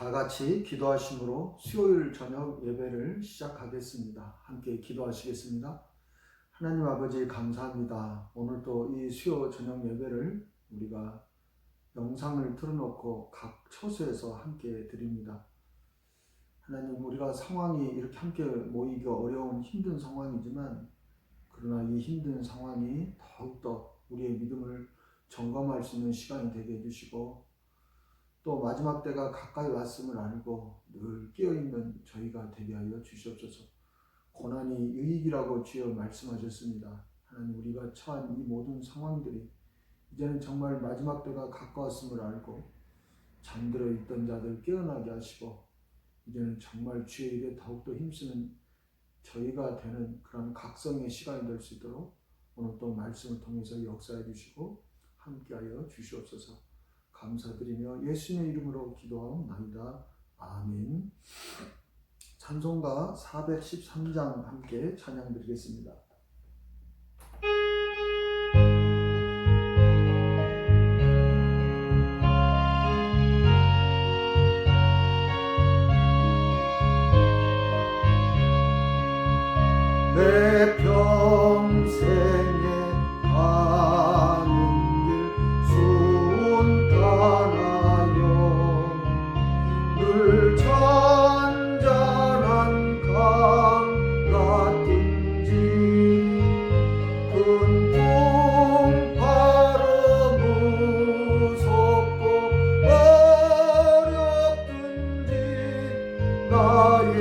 다 같이 기도하심으로 수요일 저녁 예배를 시작하겠습니다. 함께 기도하시겠습니다. 하나님 아버지 감사합니다. 오늘 또 이 수요 저녁 예배를 우리가 영상을 틀어놓고 각 처소에서 함께 드립니다. 하나님, 우리가 상황이 이렇게 함께 모이기 어려운 힘든 상황이지만 그러나 이 힘든 상황이 더욱더 우리의 믿음을 점검할 수 있는 시간이 되게 해주시고 또 마지막 때가 가까이 왔음을 알고 늘 깨어있는 저희가 되게 하여 주시옵소서. 고난이 유익이라고 주여 말씀하셨습니다. 하나님, 우리가 처한 이 모든 상황들이 이제는 정말 마지막 때가 가까웠음을 알고 잠들어 있던 자들 깨어나게 하시고 이제는 정말 주의 일에 더욱더 힘쓰는 저희가 되는 그런 각성의 시간이 될 수 있도록 오늘 또 말씀을 통해서 역사해 주시고 함께하여 주시옵소서. 감사드리며 예수님의 이름으로 기도하옵나이다. 아멘. 찬송가 413장 함께 찬양 드리겠습니다. 내 평생에 가는 길 순탄하여 늘 잔잔한 강 같은지 큰 풍파로 무섭고 어렵든지 나의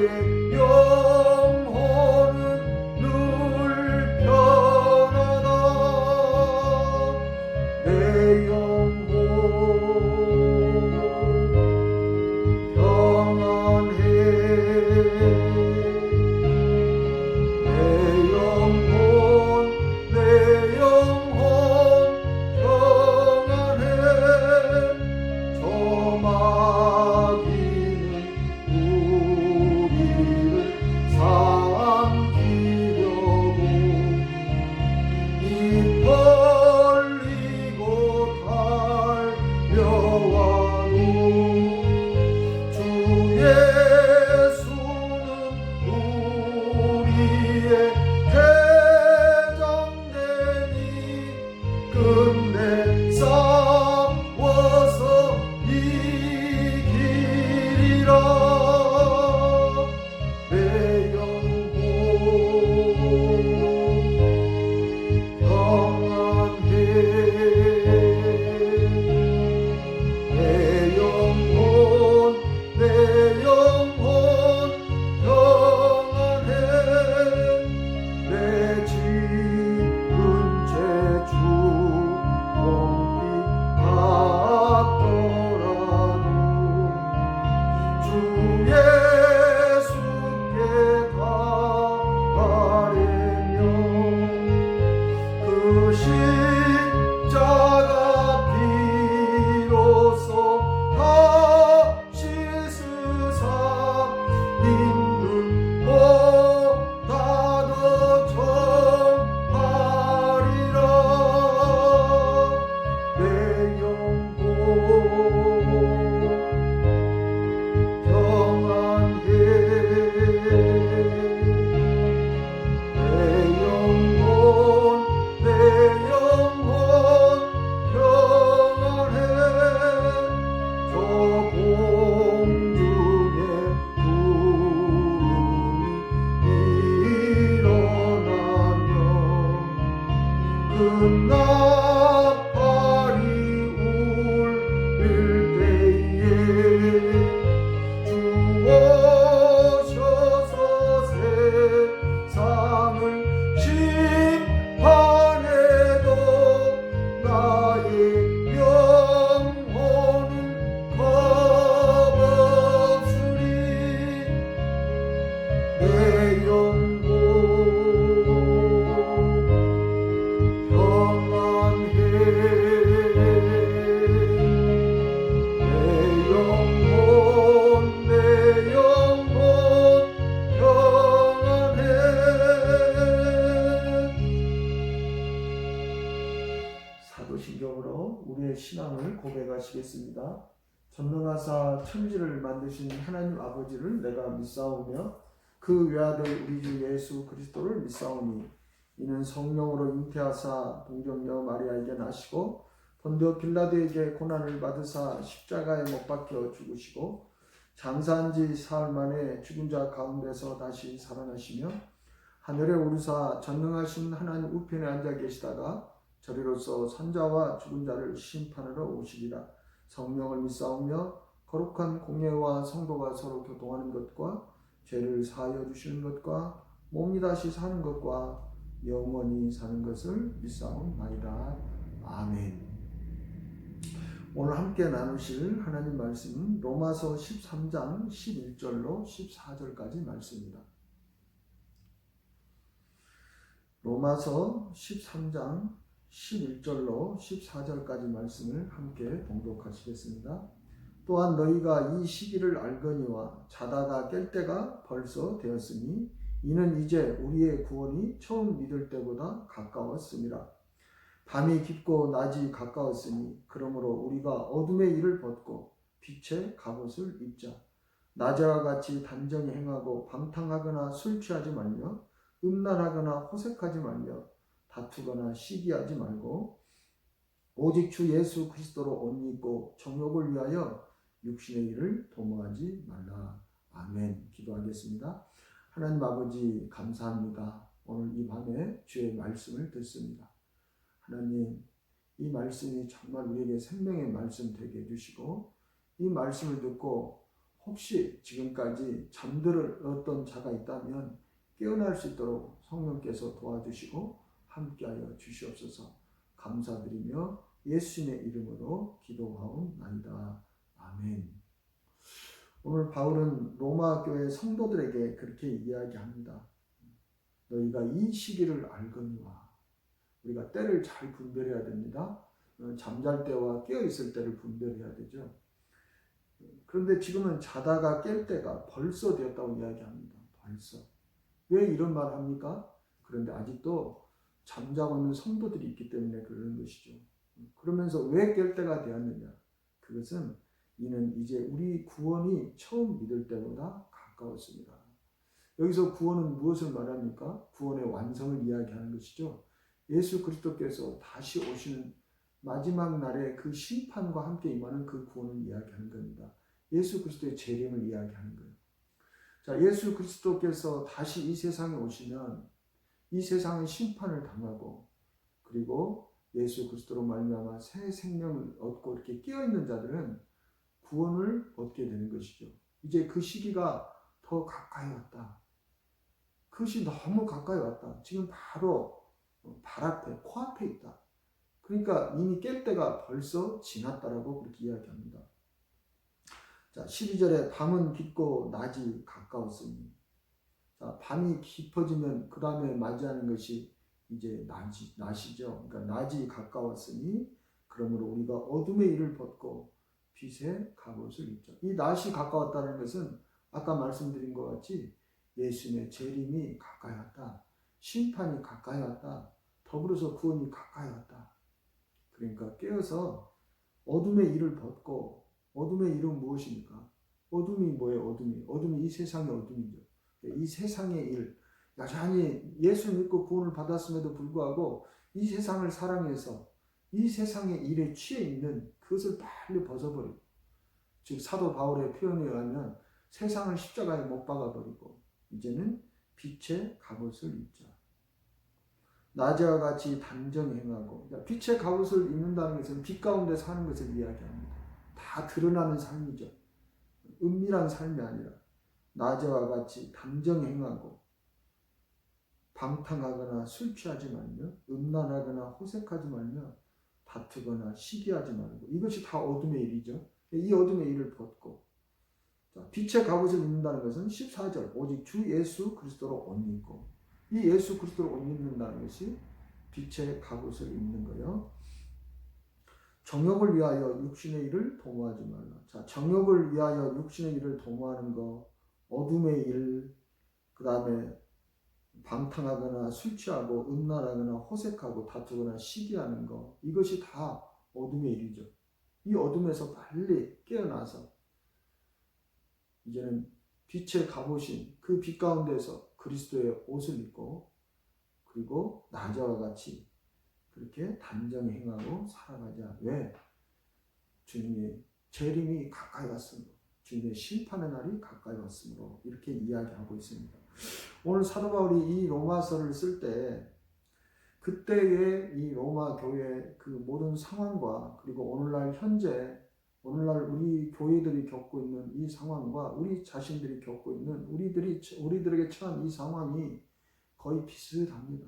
신경으로 우리의 신앙을 고백하시겠습니다. 전능하사 천지를 만드신 하나님 아버지를 내가 믿사오며 그 외아들 우리 주 예수 그리스도를 믿사오니 이는 성령으로 잉태하사 동정녀 마리아에게 나시고 본디오 빌라도에게 고난을 받으사 십자가에 못 박혀 죽으시고 장사한 지 사흘 만에 죽은 자 가운데서 다시 살아나시며 하늘에 오르사 전능하신 하나님 우편에 앉아 계시다가 저리로서 산자와 죽은 자를 심판하러 오시리라. 성령을 믿사오며 거룩한 공예와 성도가 서로 교통하는 것과 죄를 사하여 주시는 것과 몸이 다시 사는 것과 영원히 사는 것을 믿사옵나이다. 아멘. 오늘 함께 나누실 하나님 말씀은 로마서 13장 11절로 14절까지 말씀입니다. 로마서 13장 11절로 14절까지 말씀을 함께 봉독하시겠습니다. 또한 너희가 이 시기를 알거니와 자다가 깰 때가 벌써 되었으니 이는 이제 우리의 구원이 처음 믿을 때보다 가까웠음이라. 밤이 깊고 낮이 가까웠으니 그러므로 우리가 어둠의 일을 벗고 빛의 갑옷을 입자. 낮에와 같이 단정히 행하고 방탕하거나 술 취하지 말며 음란하거나 호색하지 말며 다투거나 시기하지 말고 오직 주 예수 그리스도로 옷 입고 정욕을 위하여 육신의 일을 도모하지 말라. 아멘. 기도하겠습니다. 하나님 아버지 감사합니다. 오늘 이 밤에 주의 말씀을 듣습니다. 하나님, 이 말씀이 정말 우리에게 생명의 말씀 되게 해주시고 이 말씀을 듣고 혹시 지금까지 잠들었던 자가 있다면 깨어날 수 있도록 성령께서 도와주시고 함께하여 주시옵소서. 감사드리며 예수님의 이름으로 기도하옵나이다. 아멘. 오늘 바울은 로마 교회 성도들에게 그렇게 이야기합니다. 너희가 이 시기를 알거니와. 우리가 때를 잘 분별해야 됩니다. 잠잘 때와 깨어있을 때를 분별해야 되죠. 그런데 지금은 자다가 깰 때가 벌써 되었다고 이야기합니다. 벌써. 왜 이런 말을 합니까? 그런데 아직도 잠자고 있는 성도들이 있기 때문에 그러는 것이죠. 그러면서 왜 깰 때가 되었느냐? 그것은 이는 이제 우리 구원이 처음 믿을 때보다 가까웠습니다. 여기서 구원은 무엇을 말합니까? 구원의 완성을 이야기하는 것이죠. 예수 그리스도께서 다시 오시는 마지막 날에 그 심판과 함께 임하는 그 구원을 이야기하는 겁니다. 예수 그리스도의 재림을 이야기하는 거예요. 자, 예수 그리스도께서 다시 이 세상에 오시면 이 세상의 심판을 당하고 그리고 예수 그리스도로 말미암아 새 생명을 얻고 이렇게 깨어 있는 자들은 구원을 얻게 되는 것이죠. 이제 그 시기가 더 가까이 왔다. 그것이 너무 가까이 왔다. 지금 바로 발 앞에, 코앞에 있다. 그러니까 이미 깰 때가 벌써 지났다라고 그렇게 이야기합니다. 자, 12절에 밤은 깊고 낮이 가까웠으니. 자, 밤이 깊어지면 그 다음에 맞이하는 것이 이제 낮이죠. 그러니까 낮이 가까웠으니 그러므로 우리가 어둠의 일을 벗고 빛의 갑옷을 입자. 이 낮이 가까웠다는 것은 아까 말씀드린 것 같이 예수님의 재림이 가까이 왔다. 심판이 가까이 왔다. 더불어서 구원이 가까이 왔다. 그러니까 깨어서 어둠의 일을 벗고 어둠의 일은 무엇입니까? 어둠이 뭐예요? 어둠이 이 세상의 어둠이죠. 이 세상의 일, 여전히 예수 믿고 구원을 받았음에도 불구하고 이 세상을 사랑해서 이 세상의 일에 취해 있는 그것을 빨리 벗어버리고, 즉 사도 바울의 표현에 의하면 세상을 십자가에 못 박아버리고 이제는 빛의 갑옷을 입자. 낮에와 같이 단정히 행하고, 그러니까 빛의 갑옷을 입는다는 것은 빛 가운데 사는 것을 이야기합니다. 다 드러나는 삶이죠. 은밀한 삶이 아니라 낮에와 같이 단정히 행하고 방탕하거나 술 취하지 말며 음란하거나 호색하지 말며 다투거나 시기하지 말고. 이것이 다 어둠의 일이죠. 이 어둠의 일을 벗고, 자, 빛의 갑옷을 입는다는 것은 14절 오직 주 예수 그리스도로 옷 입고, 이 예수 그리스도로 옷 입는다는 것이 빛의 갑옷을 입는 거예요. 정욕을 위하여 육신의 일을 도모하지 말라. 자, 정욕을 위하여 육신의 일을 도모하는 거, 어둠의 일, 그 다음에 방탕하거나 술 취하고 음란하거나 호색하고 다투거나 시기하는 거, 이것이 다 어둠의 일이죠. 이 어둠에서 빨리 깨어나서 이제는 빛의 갑오신 그 빛 가운데서 그리스도의 옷을 입고 그리고 나저와 같이 그렇게 단정히 행하고 살아가자. 왜? 주님의 재림이 가까이 왔으므로, 주님의 심판의 날이 가까이 왔으므로 이렇게 이야기하고 있습니다. 오늘 사도 바울이 이 로마서를 쓸 때 그때의 이 로마 교회의 그 모든 상황과 그리고 오늘날 현재 오늘날 우리 교회들이 겪고 있는 이 상황과 우리 자신들이 겪고 있는 우리들에게 처한 이 상황이 거의 비슷합니다.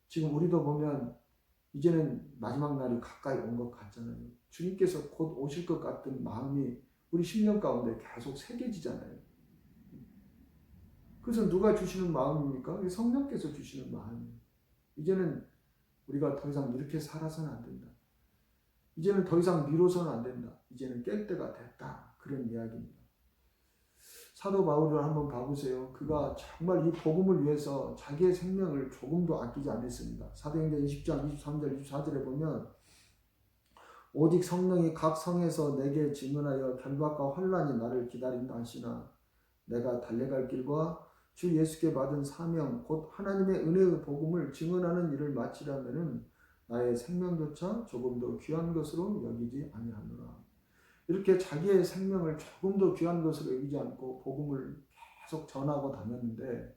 지금 우리도 보면 이제는 마지막 날이 가까이 온 것 같잖아요. 주님께서 곧 오실 것 같은 마음이 우리 심령 가운데 계속 새겨지잖아요. 그래서 누가 주시는 마음입니까? 성령께서 주시는 마음이에요. 이제는 우리가 더 이상 이렇게 살아서는 안 된다. 이제는 더 이상 미뤄서는 안 된다. 이제는 깰 때가 됐다. 그런 이야기입니다. 사도 바울을 한번 봐보세요. 그가 정말 이 복음을 위해서 자기의 생명을 조금도 아끼지 않았습니다. 사도행전 20장 23절 24절에 보면 오직 성령이 각 성에서 내게 증언하여 결박과 환난이 나를 기다린다 하시나 내가 달려갈 길과 주 예수께 받은 사명 곧 하나님의 은혜의 복음을 증언하는 일을 마치려면은 나의 생명조차 조금도 귀한 것으로 여기지 아니하노라. 이렇게 자기의 생명을 조금도 귀한 것으로 여기지 않고 복음을 계속 전하고 다녔는데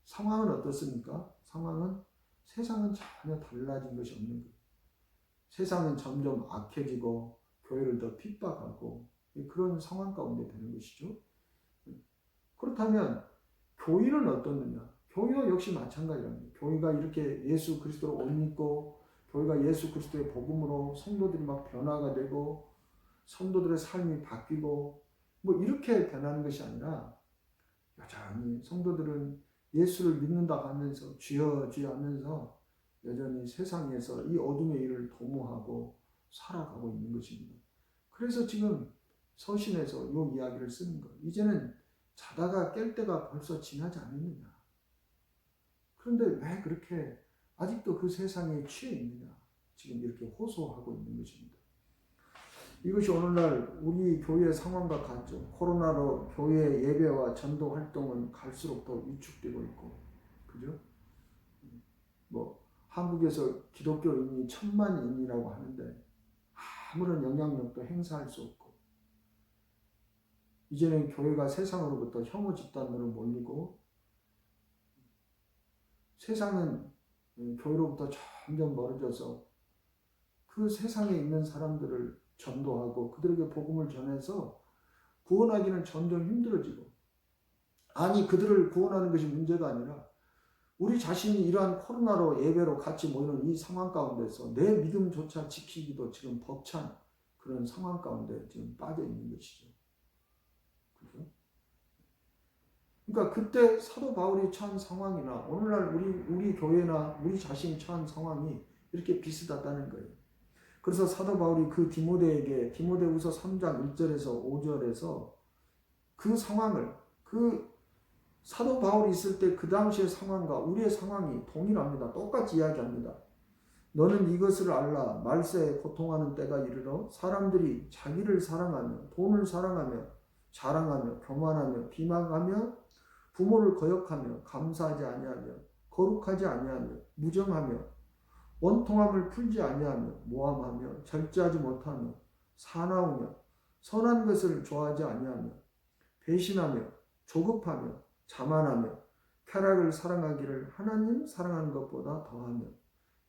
상황은 어떻습니까? 상황은 세상은 전혀 달라진 것이 없는 거예요. 세상은 점점 악해지고 교회를 더 핍박하고 그런 상황 가운데 되는 것이죠. 그렇다면 교회는 어떻느냐? 교회도 역시 마찬가지랍니다. 교회가 이렇게 예수 그리스도로 옷 입고 교회가 예수 그리스도의 복음으로 성도들이 막 변화가 되고 성도들의 삶이 바뀌고 뭐 이렇게 변하는 것이 아니라 여전히 성도들은 예수를 믿는다 하면서 주여 주여 하면서 여전히 세상에서 이 어둠의 일을 도모하고 살아가고 있는 것입니다. 그래서 지금 서신에서 이 이야기를 쓰는 거예요. 이제는 자다가 깰 때가 벌써 지나지 않았느냐. 그런데 왜 그렇게 아직도 그 세상에 취해 있느냐. 지금 이렇게 호소하고 있는 것입니다. 이것이 오늘날 우리 교회의 상황과 같죠. 코로나로 교회 예배와 전도 활동은 갈수록 더 위축되고 있고, 그죠? 뭐 한국에서 기독교인이 1000만인이라고 하는데 아무런 영향력도 행사할 수 없고, 이제는 교회가 세상으로부터 혐오 집단으로 몰리고, 세상은 교회로부터 점점 멀어져서 그 세상에 있는 사람들을 전도하고 그들에게 복음을 전해서 구원하기는 점점 힘들어지고, 아니 그들을 구원하는 것이 문제가 아니라 우리 자신이 이러한 코로나로 예배로 같이 모이는 이 상황 가운데서 내 믿음조차 지키기도 지금 벅찬 그런 상황 가운데 지금 빠져 있는 것이죠. 그죠? 그러니까 그때 사도 바울이 처한 상황이나 오늘날 우리 교회나 우리 자신이 처한 상황이 이렇게 비슷하다는 거예요. 그래서 사도 바울이 그 디모데에게 디모데후서 3장 1절에서 5절에서 그 상황을 그 사도 바울이 있을 때 그 당시의 상황과 우리의 상황이 동일합니다. 똑같이 이야기합니다. 너는 이것을 알라. 말세에 고통하는 때가 이르러 사람들이 자기를 사랑하며 돈을 사랑하며 자랑하며 교만하며 비방하며 부모를 거역하며 감사하지 아니하며 거룩하지 아니하며 무정하며 원통함을 풀지 아니하며 모함하며 절제하지 못하며 사나우며 선한 것을 좋아하지 아니하며 배신하며 조급하며 자만하며 쾌락을 사랑하기를 하나님 사랑하는 것보다 더하며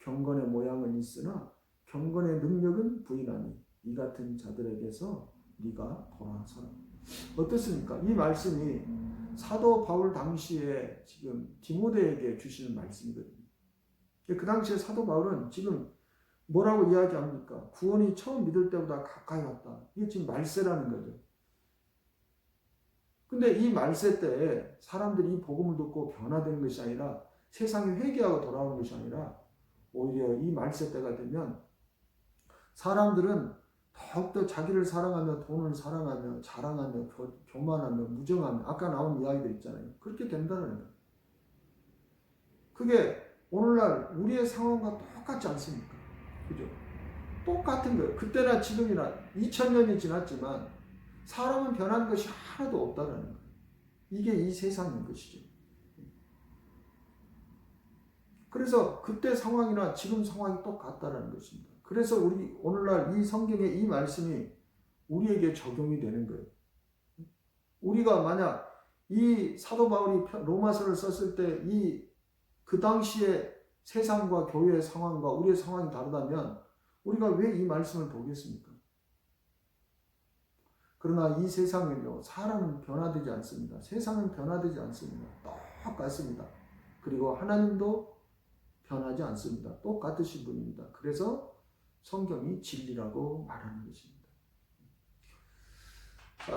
경건의 모양은 있으나 경건의 능력은 부인하니 이 같은 자들에게서 네가 돌아서라. 어떻습니까? 이 말씀이 사도 바울 당시에 지금 디모데에게 주시는 말씀이거든요. 그 당시에 사도 바울은 지금 뭐라고 이야기합니까? 구원이 처음 믿을 때보다 가까이 왔다. 이게 지금 말세라는 거죠. 근데 이 말세 때 사람들이 이 복음을 듣고 변화되는 것이 아니라 세상이 회개하고 돌아오는 것이 아니라 오히려 이 말세 때가 되면 사람들은 더욱더 자기를 사랑하며 돈을 사랑하며 자랑하며 교만하며 무정하며 아까 나온 이야기들 있잖아요. 그렇게 된다는 거예요. 그게 오늘날 우리의 상황과 똑같지 않습니까? 그죠? 똑같은 거예요. 그때나 지금이나 2000년이 지났지만 사람은 변한 것이 하나도 없다는 거예요. 이게 이 세상인 것이죠. 그래서 그때 상황이나 지금 상황이 똑같다는 것입니다. 그래서 우리 오늘날 이 성경의 이 말씀이 우리에게 적용이 되는 거예요. 우리가 만약 이 사도 바울이 로마서를 썼을 때 그 당시에 세상과 교회의 상황과 우리의 상황이 다르다면 우리가 왜 이 말씀을 보겠습니까? 그러나 이 세상은요, 사람은 변화되지 않습니다. 세상은 변화되지 않습니다. 똑같습니다. 그리고 하나님도 변하지 않습니다. 똑같으신 분입니다. 그래서 성경이 진리라고 말하는 것입니다.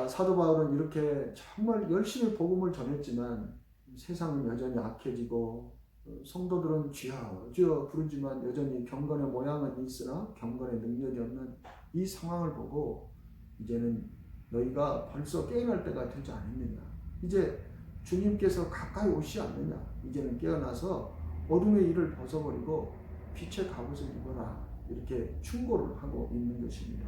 사도 바울은 이렇게 정말 열심히 복음을 전했지만 세상은 여전히 악해지고 성도들은 주여 주여 부르지만 여전히 경건의 모양은 있으나 경건의 능력이 없는 이 상황을 보고 이제는 너희가 벌써 깨어날 때가 되지 않았느냐, 이제 주님께서 가까이 오시지 않느냐, 이제는 깨어나서 어둠의 일을 벗어버리고 빛의 갑옷을 입어라, 이렇게 충고를 하고 있는 것입니다.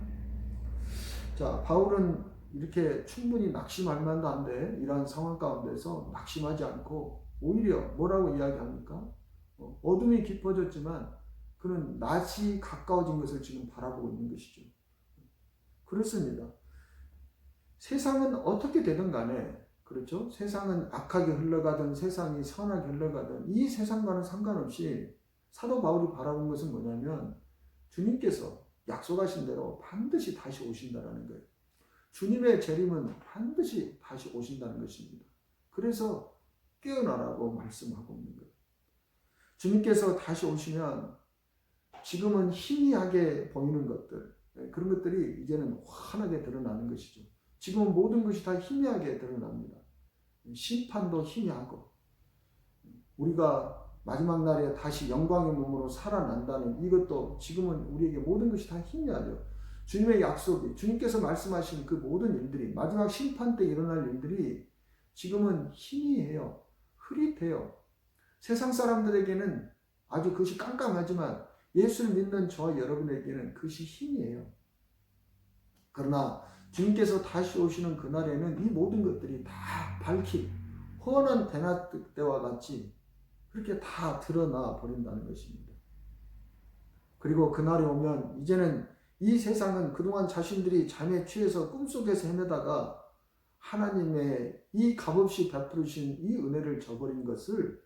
자, 바울은 이렇게 충분히 낙심할 만도 한데 이러한 상황 가운데서 낙심하지 않고 오히려 뭐라고 이야기합니까? 어둠이 깊어졌지만 그는 낮이 가까워진 것을 지금 바라보고 있는 것이죠. 그렇습니다. 세상은 어떻게 되든 간에, 그렇죠? 세상은 악하게 흘러가든 세상이 선하게 흘러가든 이 세상과는 상관없이 사도 바울이 바라본 것은 뭐냐면 주님께서 약속하신 대로 반드시 다시 오신다는 거예요. 주님의 재림은 반드시 다시 오신다는 것입니다. 그래서 깨어나라고 말씀하고 있는 거예요. 주님께서 다시 오시면 지금은 희미하게 보이는 것들, 그런 것들이 이제는 환하게 드러나는 것이죠. 지금은 모든 것이 다 희미하게 드러납니다. 심판도 희미하고 우리가 마지막 날에 다시 영광의 몸으로 살아난다는 이것도 지금은 우리에게 모든 것이 다 희미하죠. 주님의 약속이, 주님께서 말씀하신 그 모든 일들이, 마지막 심판 때 일어날 일들이 지금은 희미해요. 흐릿해요. 세상 사람들에게는 아주 그것이 깜깜하지만 예수를 믿는 저와 여러분에게는 그것이 희미해요. 그러나 주님께서 다시 오시는 그날에는 이 모든 것들이 다 밝히 훤한 대낮 때와 같이 그렇게 다 드러나 버린다는 것입니다. 그리고 그날이 오면 이제는 이 세상은 그동안 자신들이 잠에 취해서 꿈속에서 헤매다가 하나님의 이 값없이 베푸신 이 은혜를 저버린 것을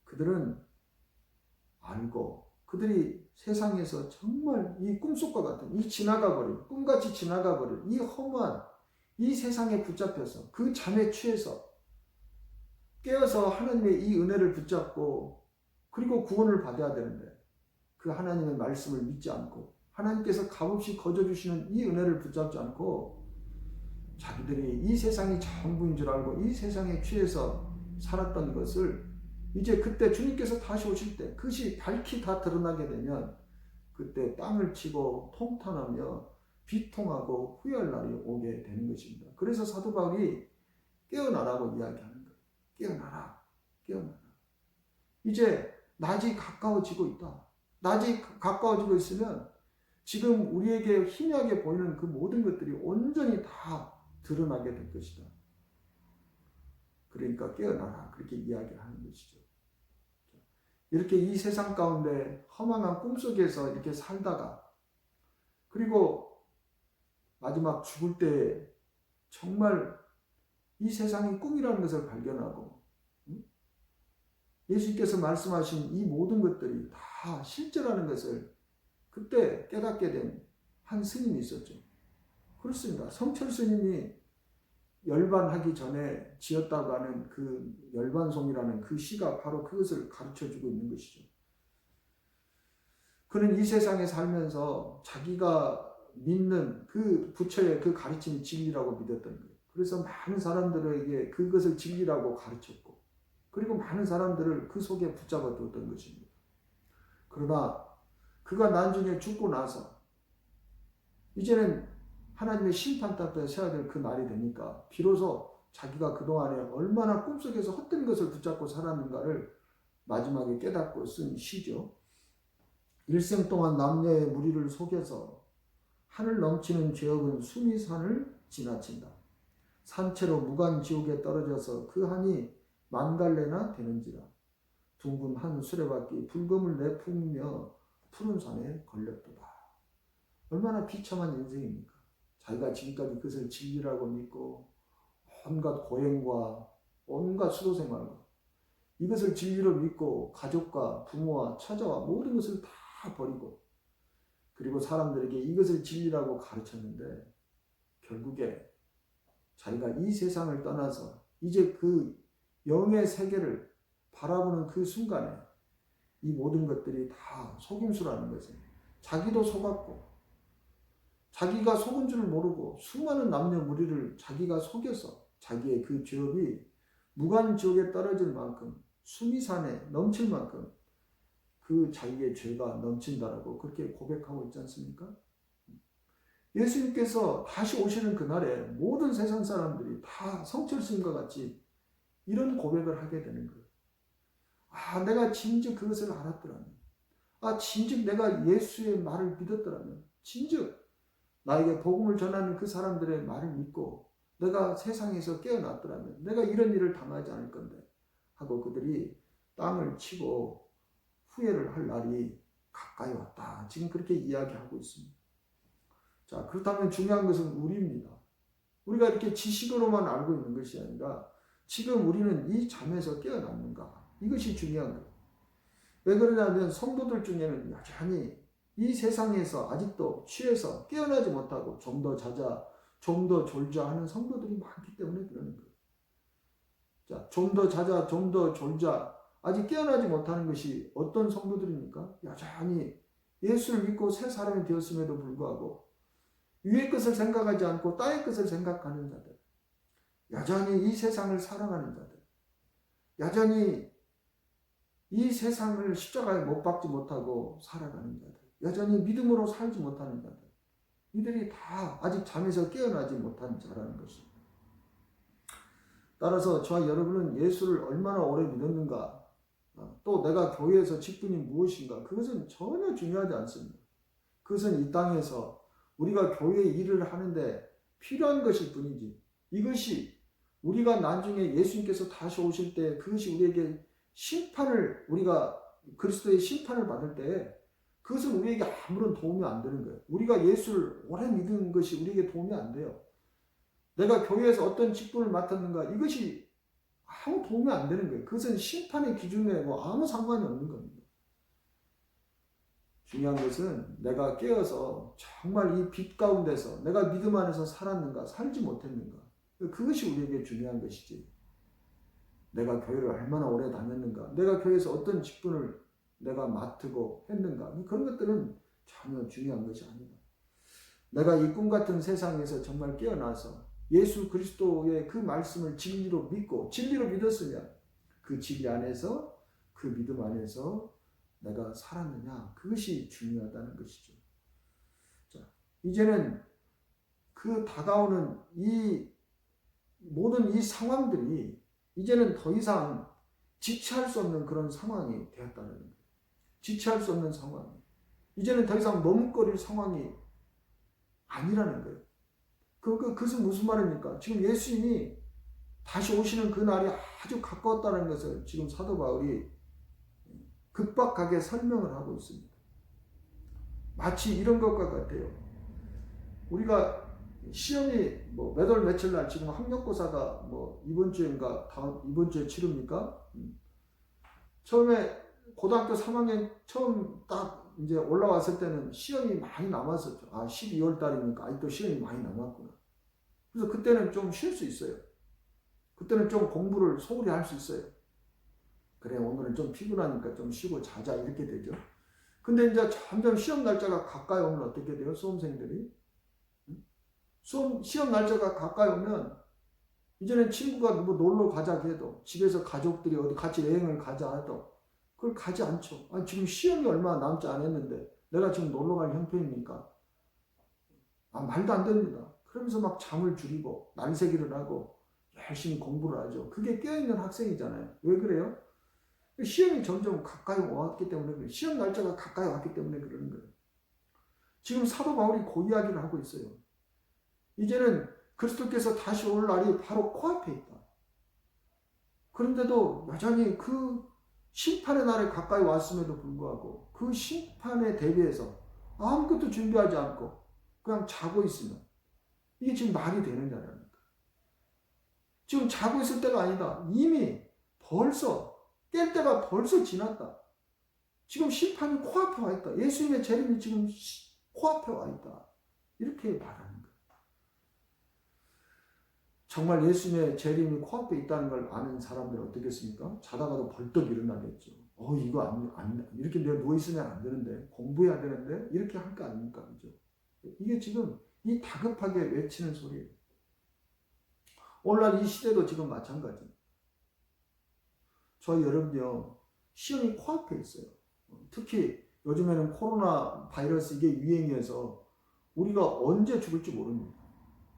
그들은 알고, 그들이 세상에서 정말 이 꿈속과 같은, 이 지나가버린, 꿈같이 지나가버린 이 허무한 이 세상에 붙잡혀서 그 잠에 취해서 깨어서 하나님의 이 은혜를 붙잡고 그리고 구원을 받아야 되는데 그 하나님의 말씀을 믿지 않고 하나님께서 값없이 거저주시는 이 은혜를 붙잡지 않고 자기들이 이 세상이 전부인 줄 알고 이 세상에 취해서 살았던 것을 이제 그때 주님께서 다시 오실 때 그것이 밝히 다 드러나게 되면 그때 땅을 치고 통탄하며 비통하고 후회할 날이 오게 되는 것입니다. 그래서 사도 바울이 깨어나라고 이야기하는 거예요. 깨어나라, 깨어나라. 이제 낮이 가까워지고 있다. 낮이 가까워지고 있으면 지금 우리에게 희미하게 보이는 그 모든 것들이 온전히 다 드러나게 될 것이다. 그러니까 깨어나라, 그렇게 이야기하는 것이죠. 이렇게 이 세상 가운데 허망한 꿈속에서 이렇게 살다가 그리고 마지막 죽을 때 정말 이 세상이 꿈이라는 것을 발견하고 예수님께서 말씀하신 이 모든 것들이 다 실제라는 것을 그때 깨닫게 된 한 스님이 있었죠. 그렇습니다. 성철 스님이 열반하기 전에 지었다고 하는 그 열반송이라는 그 시가 바로 그것을 가르쳐주고 있는 것이죠. 그는 이 세상에 살면서 자기가 믿는 그 부처의 그 가르침이 진리라고 믿었던 거예요. 그래서 많은 사람들에게 그것을 진리라고 가르쳤고 그리고 많은 사람들을 그 속에 붙잡아 두었던 것입니다. 그러나 그가 나중에 죽고 나서 이제는 하나님의 심판 앞에 서야 될 그 날이 되니까 비로소 자기가 그동안에 얼마나 꿈속에서 헛된 것을 붙잡고 살았는가를 마지막에 깨닫고 쓴 시죠. 일생 동안 남녀의 무리를 속여서 하늘 넘치는 죄업은 숨이 산을 지나친다. 산채로 무간지옥에 떨어져서 그 한이 만갈래나 되는지라. 둥근 한 수레바퀴 불금을 내뿜으며 푸른 산에 걸렸도다. 얼마나 비참한 인생입니까? 자기가 지금까지 그것을 진리라고 믿고 온갖 고행과 온갖 수도생활과 이것을 진리로 믿고 가족과 부모와 처자와 모든 것을 다 버리고 그리고 사람들에게 이것을 진리라고 가르쳤는데 결국에 자기가 이 세상을 떠나서 이제 그 영의 세계를 바라보는 그 순간에 이 모든 것들이 다 속임수라는 것을 자기도 속았고 자기가 속은 줄 모르고 수많은 남녀 무리를 자기가 속여서 자기의 그 죄업이 무간지옥에 떨어질 만큼 수미산에 넘칠 만큼 그 자기의 죄가 넘친다라고 그렇게 고백하고 있지 않습니까? 예수님께서 다시 오시는 그날에 모든 세상 사람들이 다 성철 스님과 같이 이런 고백을 하게 되는 거예요. 아, 내가 진즉 그것을 알았더라면, 아, 진즉 내가 예수의 말을 믿었더라면, 진즉 나에게 복음을 전하는 그 사람들의 말을 믿고 내가 세상에서 깨어났더라면 내가 이런 일을 당하지 않을 건데 하고 그들이 땅을 치고 후회를 할 날이 가까이 왔다. 지금 그렇게 이야기하고 있습니다. 자, 그렇다면 중요한 것은 우리입니다. 우리가 이렇게 지식으로만 알고 있는 것이 아니라 지금 우리는 이 잠에서 깨어났는가? 이것이 중요한 거예요. 왜 그러냐면 성도들 중에는 여전히 이 세상에서 아직도 취해서 깨어나지 못하고 좀 더 자자, 좀 더 졸자 하는 성도들이 많기 때문에 그러는 거예요. 자, 좀 더 자자, 좀 더 졸자. 아직 깨어나지 못하는 것이 어떤 성도들입니까? 여전히 예수를 믿고 새 사람이 되었음에도 불구하고 위의 것을 생각하지 않고 땅의 것을 생각하는 자들. 여전히 이 세상을 사랑하는 자들. 여전히 이 세상을 십자가에 못 박지 못하고 살아가는 자들. 여전히 믿음으로 살지 못하는 자들. 이들이 다 아직 잠에서 깨어나지 못한 자라는 것입니다. 따라서 저와 여러분은 예수를 얼마나 오래 믿었는가, 또 내가 교회에서 직분이 무엇인가, 그것은 전혀 중요하지 않습니다. 그것은 이 땅에서 우리가 교회 일을 하는데 필요한 것일 뿐이지, 이것이 우리가 나중에 예수님께서 다시 오실 때 그것이 우리에게 심판을, 우리가 그리스도의 심판을 받을 때 그것은 우리에게 아무런 도움이 안 되는 거예요. 우리가 예수를 오래 믿은 것이 우리에게 도움이 안 돼요. 내가 교회에서 어떤 직분을 맡았는가, 이것이 아무 도움이 안 되는 거예요. 그것은 심판의 기준에 뭐 아무 상관이 없는 겁니다. 중요한 것은 내가 깨어서 정말 이 빛 가운데서 내가 믿음 안에서 살았는가, 살지 못했는가, 그것이 우리에게 중요한 것이지, 내가 교회를 얼마나 오래 다녔는가, 내가 교회에서 어떤 직분을 내가 맡고 했는가, 그런 것들은 전혀 중요한 것이 아니다. 내가 이 꿈 같은 세상에서 정말 깨어나서 예수 그리스도의 그 말씀을 진리로 믿고 진리로 믿었으면 그 진리 안에서, 그 믿음 안에서 내가 살았느냐, 그것이 중요하다는 것이죠. 자, 이제는 그 다가오는 이 모든 이 상황들이 이제는 더 이상 지체할 수 없는 그런 상황이 되었다는 거예요. 지체할 수 없는 상황. 이제는 더 이상 머뭇거릴 상황이 아니라는 거예요. 그것은 무슨 말입니까? 지금 예수님이 다시 오시는 그 날이 아주 가까웠다는 것을 지금 사도 바울이 급박하게 설명을 하고 있습니다. 마치 이런 것과 같아요. 우리가 시험이 뭐 몇 월 며칠 날, 지금 학력고사가 뭐 이번 주인가 이번 주에 치릅니까? 처음에 고등학교 3학년 처음 딱 이제 올라왔을 때는 시험이 많이 남았었죠. 아, 12월 달이니까 아직도 시험이 많이 남았구나. 그래서 그때는 좀 쉴 수 있어요. 그때는 좀 공부를 소홀히 할 수 있어요. 그래, 오늘은 좀 피곤하니까 좀 쉬고 자자, 이렇게 되죠. 근데 이제 점점 시험 날짜가 가까이 오면 어떻게 돼요? 수험생들이 시험 날짜가 가까이 오면 이제는 친구가 뭐 놀러 가자 해도, 집에서 가족들이 어디 같이 여행을 가자 해도 그걸 가지 않죠. 아니, 지금 시험이 얼마 남지 않았는데 내가 지금 놀러 갈 형편입니까? 아, 말도 안 됩니다. 그러면서 막 잠을 줄이고 날새기를 하고 열심히 공부를 하죠. 그게 깨어있는 학생이잖아요. 왜 그래요? 시험이 점점 가까이 왔기 때문에 그래요. 시험 날짜가 가까이 왔기 때문에 그러는 거예요. 지금 사도 바울이 그 이야기를 하고 있어요. 이제는 그리스도께서 다시 올 날이 바로 코앞에 있다. 그런데도 여전히 그 심판의 날에 가까이 왔음에도 불구하고 그 심판에 대비해서 아무것도 준비하지 않고 그냥 자고 있으면 이게 지금 말이 되느냐라니까. 지금 자고 있을 때가 아니다. 이미 벌써 깰 때가 벌써 지났다. 지금 심판이 코앞에 와 있다. 예수님의 재림이 지금 코앞에 와 있다. 이렇게 말하는 거예요. 정말 예수님의 재림이 코앞에 있다는 걸 아는 사람들은 어떻겠습니까? 자다가도 벌떡 일어나겠죠. 이거 이렇게 내가 누워있으면 안 되는데, 공부해야 되는데, 이렇게 할 거 아닙니까? 그죠? 이게 지금 이 다급하게 외치는 소리예요. 오늘날 이 시대도 지금 마찬가지입니다. 저희 여러분요, 시험이 코앞에 있어요. 특히 요즘에는 코로나 바이러스 이게 유행이어서 우리가 언제 죽을지 모릅니다.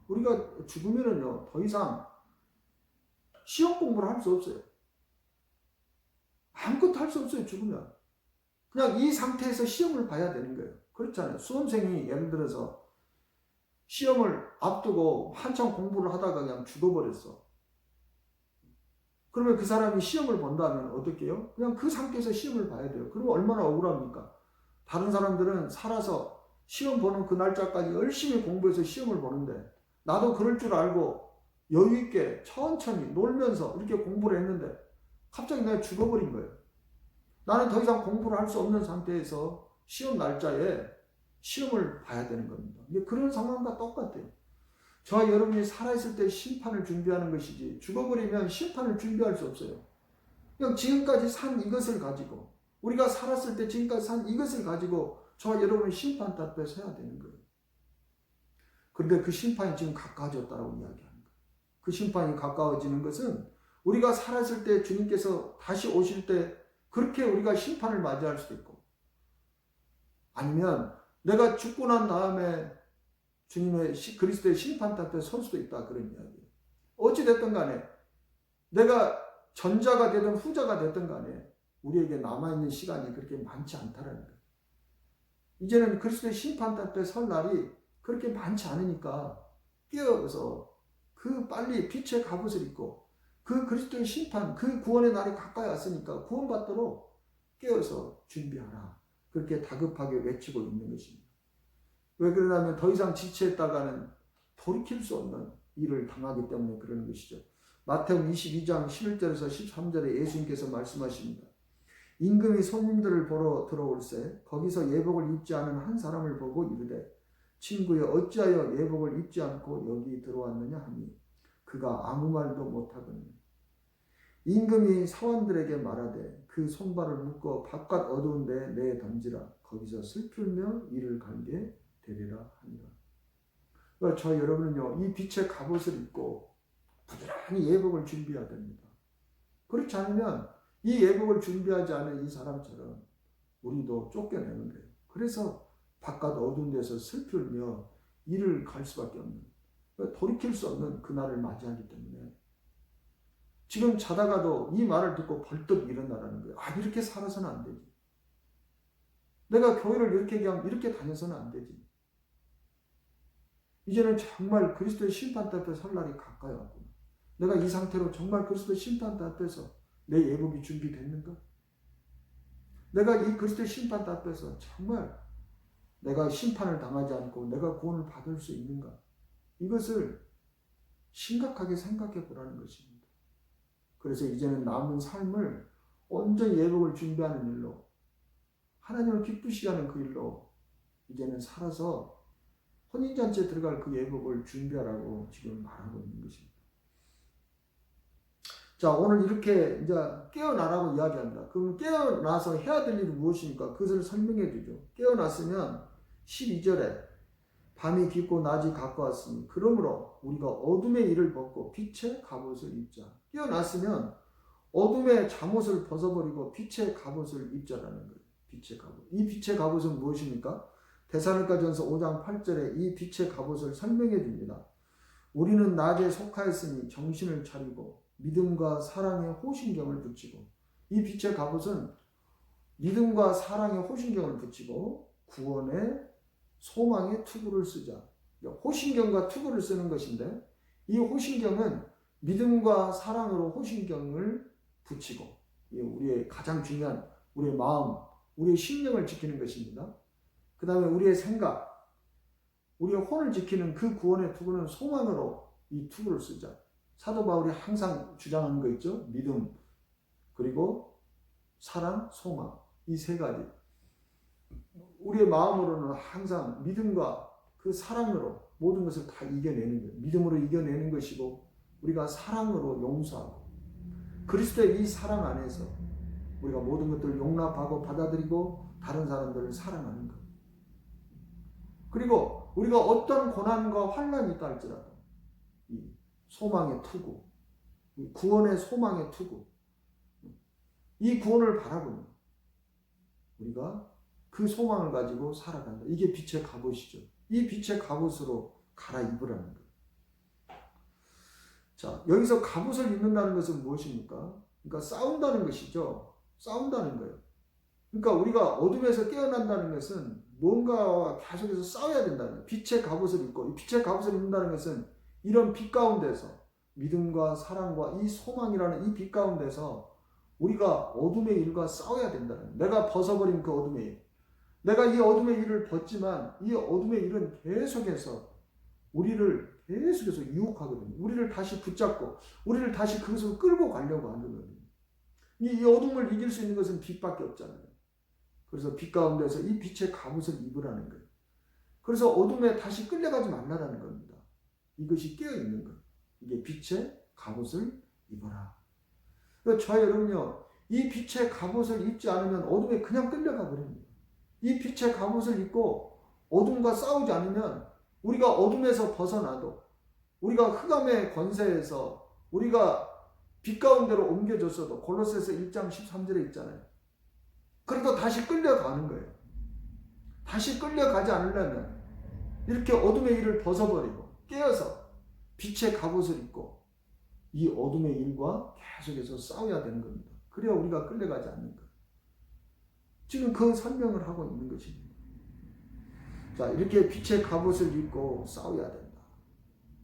우리가 죽으면은요, 더 이상 시험 공부를 할 수 없어요. 아무것도 할 수 없어요, 죽으면. 그냥 이 상태에서 시험을 봐야 되는 거예요. 그렇잖아요. 수험생이 예를 들어서 시험을 앞두고 한참 공부를 하다가 그냥 죽어버렸어. 그러면 그 사람이 시험을 본다면 어떻게 해요? 그냥 그 상태에서 시험을 봐야 돼요. 그러면 얼마나 억울합니까? 다른 사람들은 살아서 시험 보는 그 날짜까지 열심히 공부해서 시험을 보는데 나도 그럴 줄 알고 여유있게 천천히 놀면서 이렇게 공부를 했는데 갑자기 내가 죽어버린 거예요. 나는 더 이상 공부를 할 수 없는 상태에서 시험 날짜에 시험을 봐야 되는 겁니다. 이게 그런 상황과 똑같아요. 저와 여러분이 살아있을 때 심판을 준비하는 것이지 죽어버리면 심판을 준비할 수 없어요. 그냥 지금까지 산 이것을 가지고 우리가 살았을 때 지금까지 산 이것을 가지고 저와 여러분이 심판 앞에 서야 되는 거예요. 그런데 그 심판이 지금 가까워졌다고 이야기하는 거예요. 그 심판이 가까워지는 것은 우리가 살았을 때 주님께서 다시 오실 때 그렇게 우리가 심판을 맞이할 수도 있고 아니면 내가 죽고 난 다음에 주님의 그리스도의 심판 앞에 설 수도 있다 그런 이야기예요. 어찌됐든 간에 내가 전자가 되든 후자가 됐든 간에 우리에게 남아있는 시간이 그렇게 많지 않다라는 거예요. 이제는 그리스도의 심판 앞에 설 날이 그렇게 많지 않으니까 깨어서 그 빨리 빛의 갑옷을 입고 그 그리스도의 심판, 그 구원의 날이 가까이 왔으니까 구원받도록 깨어서 준비하라. 그렇게 다급하게 외치고 있는 것입니다. 왜 그러냐면 더 이상 지체했다가는 돌이킬 수 없는 일을 당하기 때문에 그러는 것이죠. 마태복음 22장 11절에서 13절에 예수님께서 말씀하십니다. 임금이 손님들을 보러 들어올세 거기서 예복을 입지 않은 한 사람을 보고 이르되 친구여 어찌하여 예복을 입지 않고 여기 들어왔느냐 하니 그가 아무 말도 못하거늘 임금이 사원들에게 말하되 그 손발을 묶어 바깥 어두운 데 내에 던지라 거기서 슬플며 이를 갈게 되리라 하니라. 그러니까 저 여러분은요 이 빛의 갑옷을 입고 부지런히 예복을 준비해야 됩니다. 그렇지 않으면 이 예복을 준비하지 않은 이 사람처럼 우리도 쫓겨내는 거예요. 그래서 바깥 어두운 데서 슬플며 이를 갈 수밖에 없는 돌이킬 수 없는 그날을 맞이하기 때문에 지금 자다가도 이 말을 듣고 벌떡 일어나라는 거예요. 이렇게 살아서는 안 되지. 내가 교회를 이렇게 다녀서는 안 되지. 이제는 정말 그리스도의 심판 앞에 설 날이 가까이 왔구나. 내가 이 상태로 정말 그리스도의 심판 앞에서 내 예복이 준비됐는가? 내가 이 그리스도의 심판 앞에서 정말 내가 심판을 당하지 않고 내가 구원을 받을 수 있는가? 이것을 심각하게 생각해 보라는 것입니다. 그래서 이제는 남은 삶을 온전히 예복을 준비하는 일로 하나님을 기쁘시게 하는 그 일로 이제는 살아서 혼인잔치에 들어갈 그 예복을 준비하라고 지금 말하고 있는 것입니다. 자, 오늘 이렇게 이제 깨어나라고 이야기합니다. 그럼 깨어나서 해야 될 일이 무엇입니까? 그것을 설명해 주죠. 깨어났으면 12절에 밤이 깊고 낮이 가까웠으니 그러므로 우리가 어둠의 일을 벗고 빛의 갑옷을 입자. 깨어났으면 어둠의 잠옷을 벗어버리고 빛의 갑옷을 입자라는 거예요. 빛의 갑옷. 이 빛의 갑옷은 무엇입니까? 데살로니가전서 5장 8절에 이 빛의 갑옷을 설명해 줍니다. 우리는 낮에 속하였으니 정신을 차리고 믿음과 사랑의 호신경을 붙이고 이 빛의 갑옷은 믿음과 사랑의 호신경을 붙이고 구원의 소망의 투구를 쓰자. 호신경과 투구를 쓰는 것인데 이 호신경은 믿음과 사랑으로 호신경을 붙이고 우리의 가장 중요한 우리의 마음, 우리의 심령을 지키는 것입니다. 그 다음에 우리의 생각, 우리의 혼을 지키는 그 구원의 투구는 소망으로 이 투구를 쓰자. 사도 바울이 항상 주장하는 거 있죠. 믿음, 그리고 사랑, 소망. 이 세 가지. 우리의 마음으로는 항상 믿음과 그 사랑으로 모든 것을 다 이겨내는 거예요. 믿음으로 이겨내는 것이고 우리가 사랑으로 용서하고 그리스도의 이 사랑 안에서 우리가 모든 것들을 용납하고 받아들이고 다른 사람들을 사랑하는 것. 그리고 우리가 어떤 고난과 환난이 있다 할지라도 이 소망의 투구, 이 구원의 소망의 투구, 이 구원을 바라보는 우리가 그 소망을 가지고 살아간다. 이게 빛의 갑옷이죠. 이 빛의 갑옷으로 갈아입으라는 거예요. 자, 여기서 갑옷을 입는다는 것은 무엇입니까? 그러니까 싸운다는 것이죠. 싸운다는 거예요. 그러니까 우리가 어둠에서 깨어난다는 것은 뭔가와 계속해서 싸워야 된다는 거예요. 빛의 갑옷을 입고, 이 빛의 갑옷을 입는다는 것은 이런 빛 가운데서 믿음과 사랑과 이 소망이라는 이 빛 가운데서 우리가 어둠의 일과 싸워야 된다는 거예요. 내가 벗어버린 그 어둠의 일. 내가 이 어둠의 일을 벗지만 이 어둠의 일은 계속해서 우리를 계속해서 유혹하거든요. 우리를 다시 붙잡고 우리를 다시 그것으로 끌고 가려고 하는 거거든요. 이 어둠을 이길 수 있는 것은 빛밖에 없잖아요. 그래서 빛 가운데서 이 빛의 갑옷을 입으라는 거예요. 그래서 어둠에 다시 끌려가지 말라라는 겁니다. 이것이 깨어있는 것. 이게 빛의 갑옷을 입어라. 그러니까 저와 여러분요, 이 빛의 갑옷을 입지 않으면 어둠에 그냥 끌려가 버립니다. 이 빛의 갑옷을 입고 어둠과 싸우지 않으면 우리가 어둠에서 벗어나도 우리가 흑암의 권세에서 우리가 빛 가운데로 옮겨졌어도 골로새서 1장 13절에 있잖아요. 그래도 다시 끌려가는 거예요. 다시 끌려가지 않으려면 이렇게 어둠의 일을 벗어버리고 깨어서 빛의 갑옷을 입고 이 어둠의 일과 계속해서 싸워야 되는 겁니다. 그래야 우리가 끌려가지 않는 거예요. 지금 그 설명을 하고 있는 것입니다. 자, 이렇게 빛의 갑옷을 입고 싸워야 된다.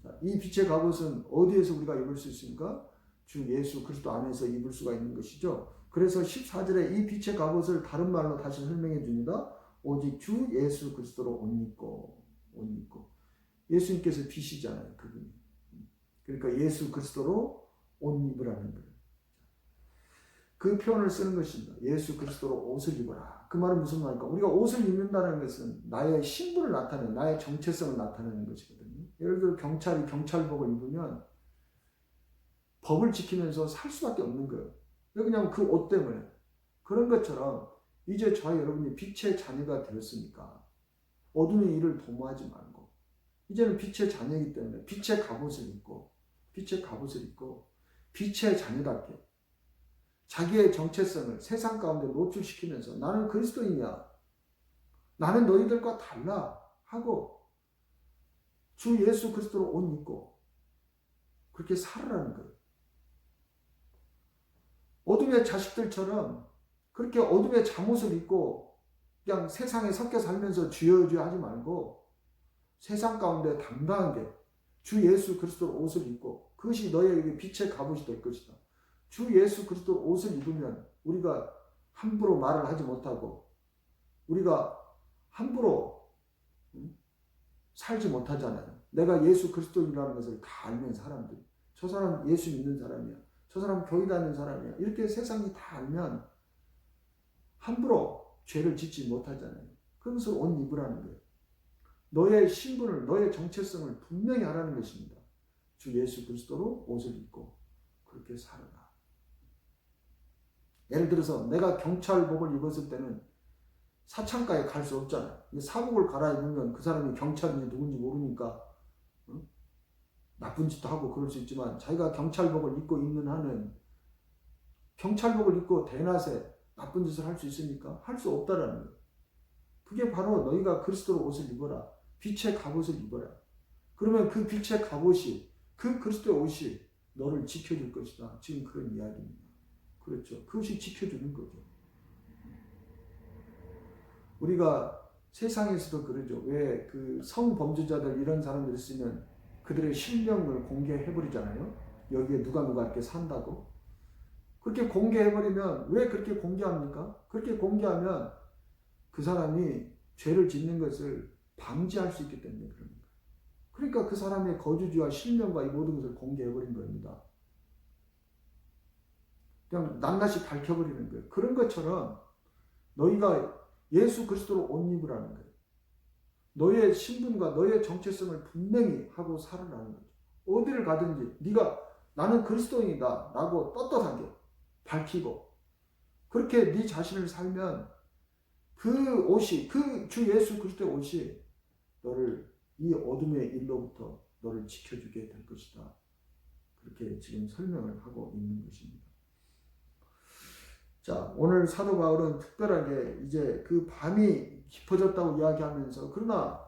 자, 이 빛의 갑옷은 어디에서 우리가 입을 수 있습니까? 주 예수 그리스도 안에서 입을 수가 있는 것이죠. 그래서 14절에 이 빛의 갑옷을 다른 말로 다시 설명해 줍니다. 오직 주 예수 그리스도로 옷 입고. 예수님께서 빛이잖아요, 그분이. 그러니까 예수 그리스도로 옷 입으라는 거예요. 그 표현을 쓰는 것입니다. 예수 그리스도로 옷을 입어라. 그 말은 무슨 말일까? 우리가 옷을 입는다는 것은 나의 신분을 나타내는, 나의 정체성을 나타내는 것이거든요. 예를 들어 경찰이 경찰복을 입으면 법을 지키면서 살 수밖에 없는 거예요. 그냥 그 옷 때문에. 그런 것처럼 이제 저와 여러분이 빛의 자녀가 되었으니까 어둠의 일을 도모하지 말고 이제는 빛의 자녀이기 때문에 빛의 갑옷을 입고 빛의 자녀답게 자기의 정체성을 세상 가운데 노출시키면서 나는 그리스도인이야. 나는 너희들과 달라 하고 주 예수 그리스도로 옷 입고 그렇게 살아라는 거예요. 어둠의 자식들처럼 그렇게 어둠의 잠옷을 입고 그냥 세상에 섞여 살면서 주여주여 하지 말고 세상 가운데 당당하게 주 예수 그리스도로 옷을 입고 그것이 너희에게 빛의 갑옷이 될 것이다. 주 예수 그리스도 옷을 입으면 우리가 함부로 말을 하지 못하고 우리가 함부로 살지 못하잖아요. 내가 예수 그리스도인이라는 것을 다 알면 사람들이 저 사람 예수 믿는 사람이야. 저 사람 교회 다니는 사람이야. 이렇게 세상이 다 알면 함부로 죄를 짓지 못하잖아요. 그러면서 옷 입으라는 거예요. 너의 신분을 너의 정체성을 분명히 하라는 것입니다. 주 예수 그리스도로 옷을 입고 그렇게 살아라. 예를 들어서 내가 경찰복을 입었을 때는 사창가에 갈 수 없잖아요. 사복을 갈아입으면 그 사람이 경찰인지 누군지 모르니까 나쁜 짓도 하고 그럴 수 있지만 자기가 경찰복을 입고 있는 한은 경찰복을 입고 대낮에 나쁜 짓을 할 수 있습니까? 할 수 없다라는 거예요. 그게 바로 너희가 그리스도로 옷을 입어라. 빛의 갑옷을 입어라. 그러면 그 빛의 갑옷이 그 그리스도의 옷이 너를 지켜줄 것이다. 지금 그런 이야기입니다. 그렇죠. 그것이 지켜주는 거죠. 우리가 세상에서도 그러죠. 왜 그 성범죄자들 이런 사람들 있으면 그들의 실명을 공개해버리잖아요. 여기에 누가 이렇게 산다고. 그렇게 공개해버리면 왜 그렇게 공개합니까? 그렇게 공개하면 그 사람이 죄를 짓는 것을 방지할 수 있기 때문에 그런 거예요. 그러니까 그 사람의 거주지와 실명과 이 모든 것을 공개해버린 겁니다. 그냥 낱낱이 밝혀버리는 거예요. 그런 것처럼 너희가 예수 그리스도로 옷 입으라는 거예요. 너의 신분과 너의 정체성을 분명히 하고 살아라는 거죠. 어디를 가든지 네가 나는 그리스도인이다 라고 떳떳하게 밝히고 그렇게 네 자신을 살면 그 옷이 그 주 예수 그리스도의 옷이 너를 이 어둠의 일로부터 너를 지켜주게 될 것이다. 그렇게 지금 설명을 하고 있는 것입니다. 자, 오늘 사도 바울은 특별하게 이제 그 밤이 깊어졌다고 이야기하면서 그러나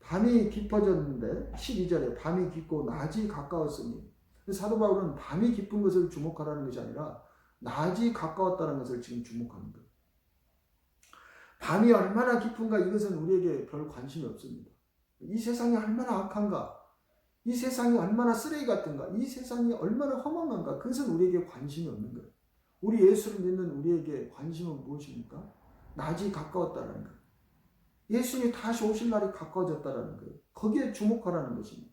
밤이 깊어졌는데 12절에 밤이 깊고 낮이 가까웠으니 사도 바울은 밤이 깊은 것을 주목하라는 것이 아니라 낮이 가까웠다는 것을 지금 주목하는 거예요. 밤이 얼마나 깊은가 이것은 우리에게 별 관심이 없습니다. 이 세상이 얼마나 악한가, 이 세상이 얼마나 쓰레기 같은가, 이 세상이 얼마나 허망한가 그것은 우리에게 관심이 없는 거예요. 우리 예수를 믿는 우리에게 관심은 무엇입니까? 낮이 가까웠다는 거예요. 예수님이 다시 오실 날이 가까워졌다는 거예요. 거기에 주목하라는 것입니다.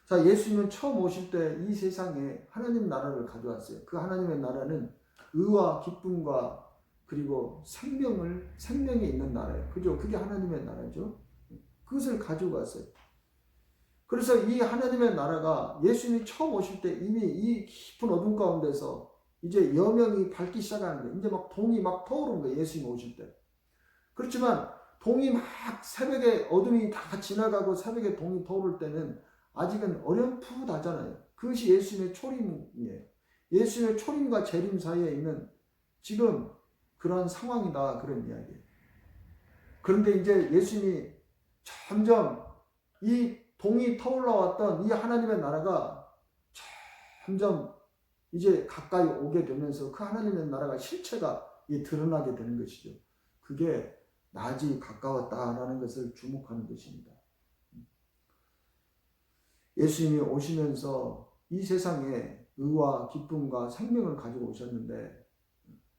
자, 예수님은 처음 오실 때 이 세상에 하나님 나라를 가져왔어요. 그 하나님의 나라는 의와 기쁨과 그리고 생명이 있는 나라예요. 그죠? 그게 하나님의 나라죠. 그것을 가지고 왔어요. 그래서 이 하나님의 나라가 예수님이 처음 오실 때 이미 이 깊은 어둠 가운데서 이제 여명이 밝기 시작하는 거예요. 이제 막 동이 막 터오른 거예요. 예수님 오실 때. 그렇지만 동이 막 새벽에 어둠이 다 지나가고 새벽에 동이 터오를 때는 아직은 어렴풋하잖아요. 그것이 예수님의 초림이에요. 예수님의 초림과 재림 사이에 있는 지금 그런 상황이다 그런 이야기예요. 그런데 이제 예수님이 점점 이 동이 터올라왔던 이 하나님의 나라가 점점 이제 가까이 오게 되면서 그 하나님의 나라가 실체가 드러나게 되는 것이죠. 그게 낮이 가까웠다라는 것을 주목하는 것입니다. 예수님이 오시면서 이 세상에 의와 기쁨과 생명을 가지고 오셨는데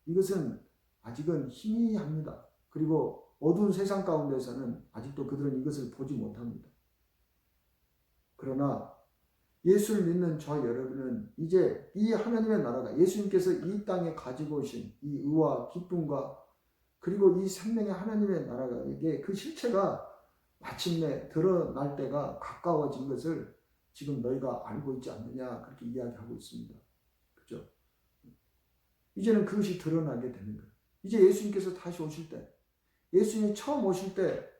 이것은 아직은 희미합니다. 그리고 어두운 세상 가운데서는 아직도 그들은 이것을 보지 못합니다. 그러나 예수를 믿는 저 여러분은 이제 이 하나님의 나라가 예수님께서 이 땅에 가지고 오신 이 의와 기쁨과 그리고 이 생명의 하나님의 나라가 이게 그 실체가 마침내 드러날 때가 가까워진 것을 지금 너희가 알고 있지 않느냐 그렇게 이야기하고 있습니다. 그렇죠? 이제는 그것이 드러나게 되는 거예요. 이제 예수님께서 다시 오실 때 예수님이 처음 오실 때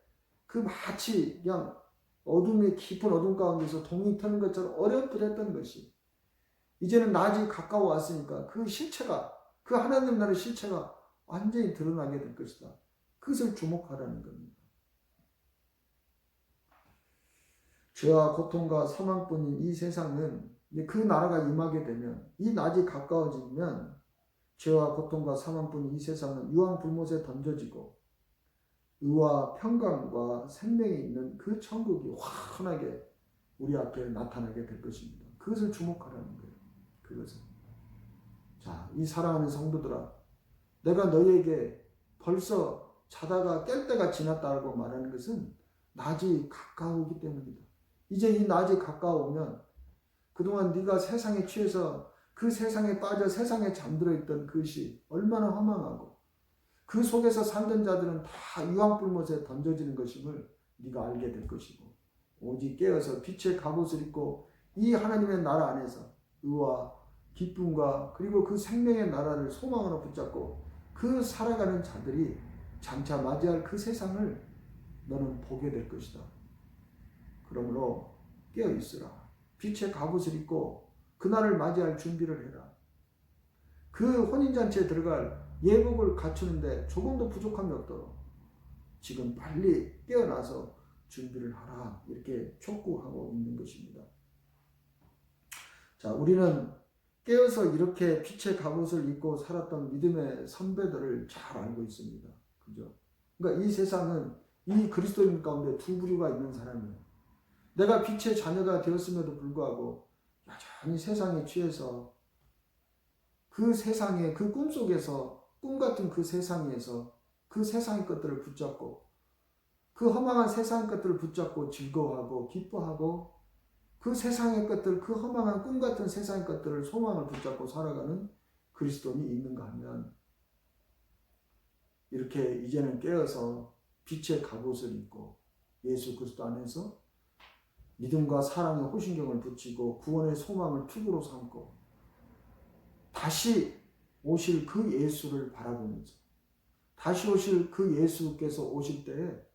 그 마치 그냥 어둠의 깊은 어둠 가운데서 동이 트는 것처럼 어렴풋했던 것이 이제는 낮이 가까워 왔으니까 그 실체가 그 하나님 나라의 실체가 완전히 드러나게 될 것이다. 그것을 주목하라는 겁니다. 죄와 고통과 사망뿐인 이 세상은 그 나라가 임하게 되면 이 낮이 가까워지면 죄와 고통과 사망뿐인 이 세상은 유황불못에 던져지고 의와 평강과 생명이 있는 그 천국이 환하게 우리 앞에 나타나게 될 것입니다. 그것을 주목하라는 거예요. 그것을. 자, 이 사랑하는 성도들아, 내가 너희에게 벌써 자다가 깰 때가 지났다고 말하는 것은 낮이 가까우기 때문이다. 이제 이 낮이 가까우면 그동안 네가 세상에 취해서 그 세상에 빠져 세상에 잠들어 있던 그것이 얼마나 허망하고 그 속에서 살던 자들은 다 유황불못에 던져지는 것임을 네가 알게 될 것이고 오직 깨어서 빛의 갑옷을 입고 이 하나님의 나라 안에서 의와 기쁨과 그리고 그 생명의 나라를 소망으로 붙잡고 그 살아가는 자들이 장차 맞이할 그 세상을 너는 보게 될 것이다. 그러므로 깨어 있으라. 빛의 갑옷을 입고 그날을 맞이할 준비를 해라. 그 혼인잔치에 들어갈 예복을 갖추는데 조금도 부족함이 없도록 지금 빨리 깨어나서 준비를 하라. 이렇게 촉구하고 있는 것입니다. 자, 우리는 깨어서 이렇게 빛의 갑옷을 입고 살았던 믿음의 선배들을 잘 알고 있습니다. 그죠? 그러니까 이 세상은 이 그리스도인 가운데 두 부류가 있는 사람이에요. 내가 빛의 자녀가 되었음에도 불구하고 여전히 세상에 취해서 그 세상의 그 꿈속에서 꿈 같은 그 세상에서 그 세상의 것들을 붙잡고 그 허망한 세상의 것들을 붙잡고 즐거워하고 기뻐하고 그 세상의 것들, 그 허망한 꿈 같은 세상의 것들을 소망을 붙잡고 살아가는 그리스도인이 있는가 하면 이렇게 이제는 깨어서 빛의 갑옷을 입고 예수 그리스도 안에서 믿음과 사랑의 호신경을 붙이고 구원의 소망을 투구로 삼고 다시 오실 그 예수를 바라보면서 다시 오실 그 예수께서 오실 때에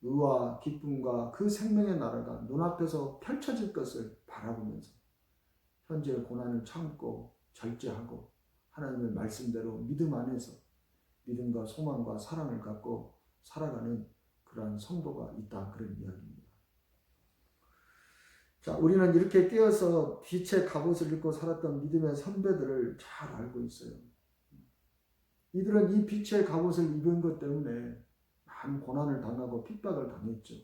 의와 기쁨과 그 생명의 나라가 눈앞에서 펼쳐질 것을 바라보면서 현재의 고난을 참고 절제하고 하나님의 말씀대로 믿음 안에서 믿음과 소망과 사랑을 갖고 살아가는 그러한 성도가 있다, 그런 이야기입니다. 자, 우리는 이렇게 깨어서 빛의 갑옷을 입고 살았던 믿음의 선배들을 잘 알고 있어요. 이들은 이 빛의 갑옷을 입은 것 때문에 많은 고난을 당하고 핍박을 당했죠.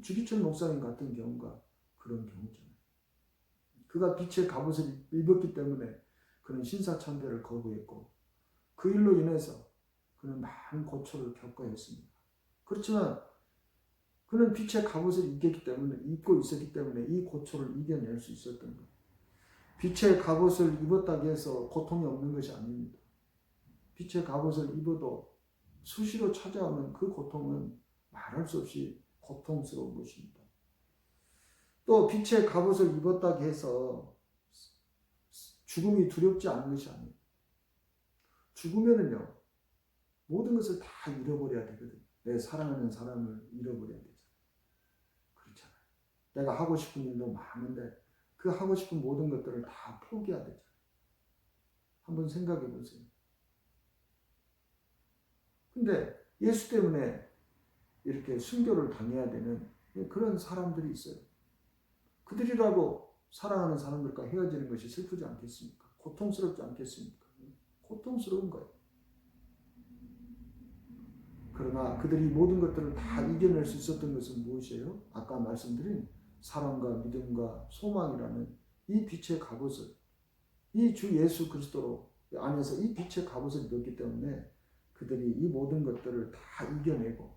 주기철 목사님 같은 경우가 그런 경우잖아요. 그가 빛의 갑옷을 입었기 때문에 그는 신사참배를 거부했고 그 일로 인해서 그는 많은 고초를 겪어야 했습니다. 그렇지만 그는 빛의 갑옷을 입고 있었기 때문에 이 고초를 이겨낼 수 있었던 거예요. 빛의 갑옷을 입었다고 해서 고통이 없는 것이 아닙니다. 빛의 갑옷을 입어도 수시로 찾아오는 그 고통은 말할 수 없이 고통스러운 것입니다. 또 빛의 갑옷을 입었다고 해서 죽음이 두렵지 않은 것이 아니에요. 죽으면은요, 모든 것을 다 잃어버려야 되거든요. 내 사랑하는 사람을 잃어버려야 되잖아요. 그렇잖아요. 내가 하고 싶은 일도 많은데 그 하고 싶은 모든 것들을 다 포기해야 되잖아요. 한번 생각해 보세요. 근데 예수 때문에 이렇게 순교를 당해야 되는 그런 사람들이 있어요. 그들이라고 사랑하는 사람들과 헤어지는 것이 슬프지 않겠습니까? 고통스럽지 않겠습니까? 고통스러운 거예요. 그러나 그들이 모든 것들을 다 이겨낼 수 있었던 것은 무엇이에요? 아까 말씀드린 사랑과 믿음과 소망이라는 이 빛의 갑옷을, 이 주 예수 그리스도 안에서 이 빛의 갑옷을 입었기 때문에 그들이 이 모든 것들을 다 이겨내고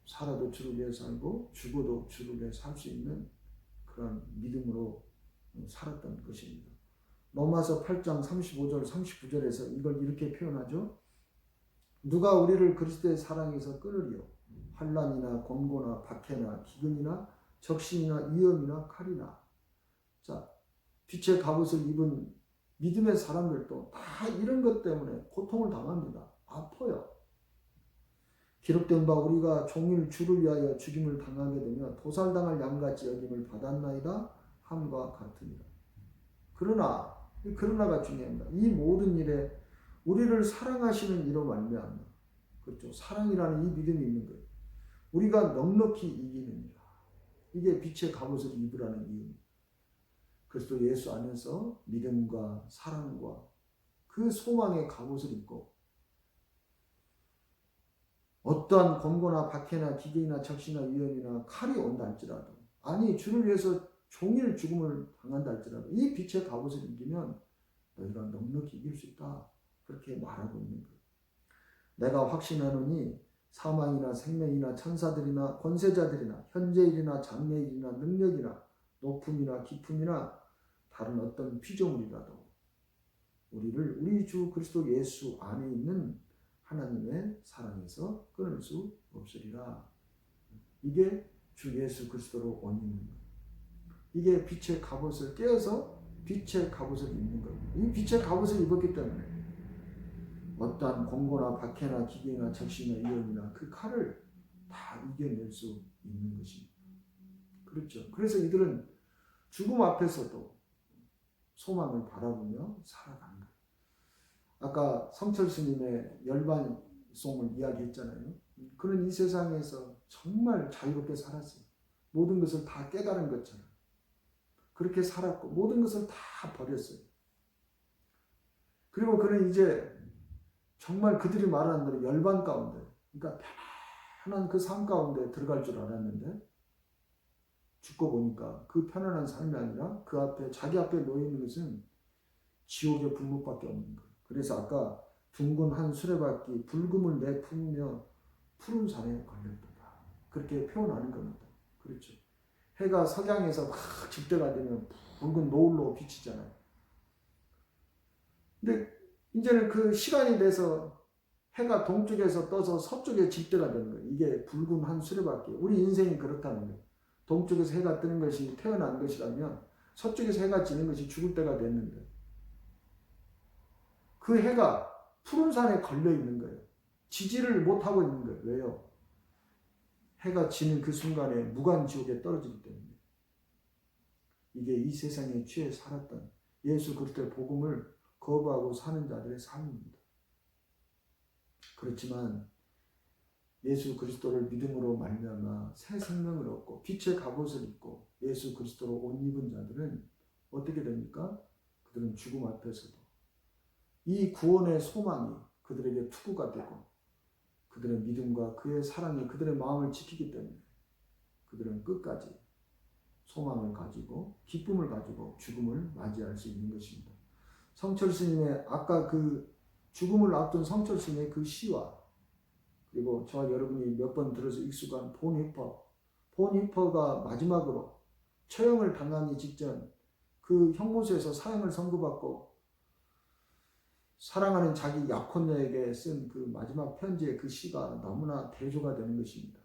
살아도 주를 위해 살고 죽어도 주를 위해 살 수 있는 그런 믿음으로 살았던 것입니다. 로마서 8장 35절 39절에서 이걸 이렇게 표현하죠. 누가 우리를 그리스도의 사랑에서 끊으리요? 환난이나 권고나 박해나 기근이나 적신이나 위험이나 칼이나. 자, 빛의 갑옷을 입은 믿음의 사람들도 다 이런 것 때문에 고통을 당합니다. 아파요. 기록된 바 우리가 종일 주를 위하여 죽임을 당하게 되며 도살당할 양같이 여김을 받았나이다 함과 같으니라. 그러나가 중요합니다. 이 모든 일에 우리를 사랑하시는 이로 말미암아, 그렇죠? 사랑이라는 이 믿음이 있는 거예요. 우리가 넉넉히 이기느니라. 이게 빛의 갑옷을 입으라는 이유입니다. 그리스도 예수 안에서 믿음과 사랑과 그 소망의 갑옷을 입고 어떠한 권고나 박해나 기근이나 적시나 위험이나 칼이 온다 할지라도, 아니 주를 위해서 종일 죽음을 당한다 할지라도 이 빛의 갑옷을 입으면 너희가 넉넉히 이길 수 있다. 그렇게 말하고 있는 거예요. 내가 확신하노니 사망이나 생명이나 천사들이나 권세자들이나 현재일이나 장래일이나 능력이나 높음이나 깊음이나 다른 어떤 피조물이라도 우리를 우리 주 그리스도 예수 안에 있는 하나님의 사랑에서 끊을 수 없으리라. 이게 주 예수 그리스도로 옷 입는 거예요. 이게 빛의 갑옷을 깨어서 빛의 갑옷을 입는 거예요. 이 빛의 갑옷을 입었기 때문에 어떠한 권고나 박해나 기계나 적시나 위험이나 그 칼을 다 이겨낼 수 있는 것입니다. 그렇죠. 그래서 이들은 죽음 앞에서도 소망을 바라보며 살아가는 거예요. 아까 성철 스님의 열반송을 이야기했잖아요. 그는 이 세상에서 정말 자유롭게 살았어요. 모든 것을 다 깨달은 것처럼 그렇게 살았고 모든 것을 다 버렸어요. 그리고 그는 이제 정말 그들이 말하는 대로 열반 가운데 그러니까 편안한 그 삶 가운데 들어갈 줄 알았는데 죽고 보니까 그 편안한 삶이 아니라 그 앞에 자기 앞에 놓여 있는 것은 지옥의 불못밖에 없는 거예요. 그래서 아까 둥근 한 수레바퀴 불금을 내뿜으며 푸른 산에 걸렸다. 그렇게 표현하는 겁니다. 그렇죠. 해가 석양에서 막 집대가 되면 붉은 노을로 비치잖아요. 근데 이제는 그 시간이 돼서 해가 동쪽에서 떠서 서쪽에 집대가 되는 거예요. 이게 붉은 한 수레바퀴. 우리 인생이 그렇다는 거예요. 동쪽에서 해가 뜨는 것이 태어난 것이라면 서쪽에서 해가 지는 것이 죽을 때가 됐는데 그 해가 푸른 산에 걸려 있는 거예요. 지지를 못하고 있는 거예요. 왜요? 해가 지는 그 순간에 무간지옥에 떨어지기 때문에. 이게 이 세상에 취해 살았던 예수 그리스도의 복음을 거부하고 사는 자들의 삶입니다. 그렇지만 예수 그리스도를 믿음으로 말미암아 새 생명을 얻고 빛의 갑옷을 입고 예수 그리스도로 옷 입은 자들은 어떻게 됩니까? 그들은 죽음 앞에서도 이 구원의 소망이 그들에게 투구가 되고 그들의 믿음과 그의 사랑이 그들의 마음을 지키기 때문에 그들은 끝까지 소망을 가지고 기쁨을 가지고 죽음을 맞이할 수 있는 것입니다. 성철 스님의 아까 그 죽음을 앞둔 성철 스님의 그 시와 그리고 저와 여러분이 몇 번 들어서 익숙한 본히퍼가 마지막으로 처형을 당하기 직전 그 형무소에서 사형을 선고받고 사랑하는 자기 약혼녀에게 쓴 그 마지막 편지의 그 시가 너무나 대조가 되는 것입니다.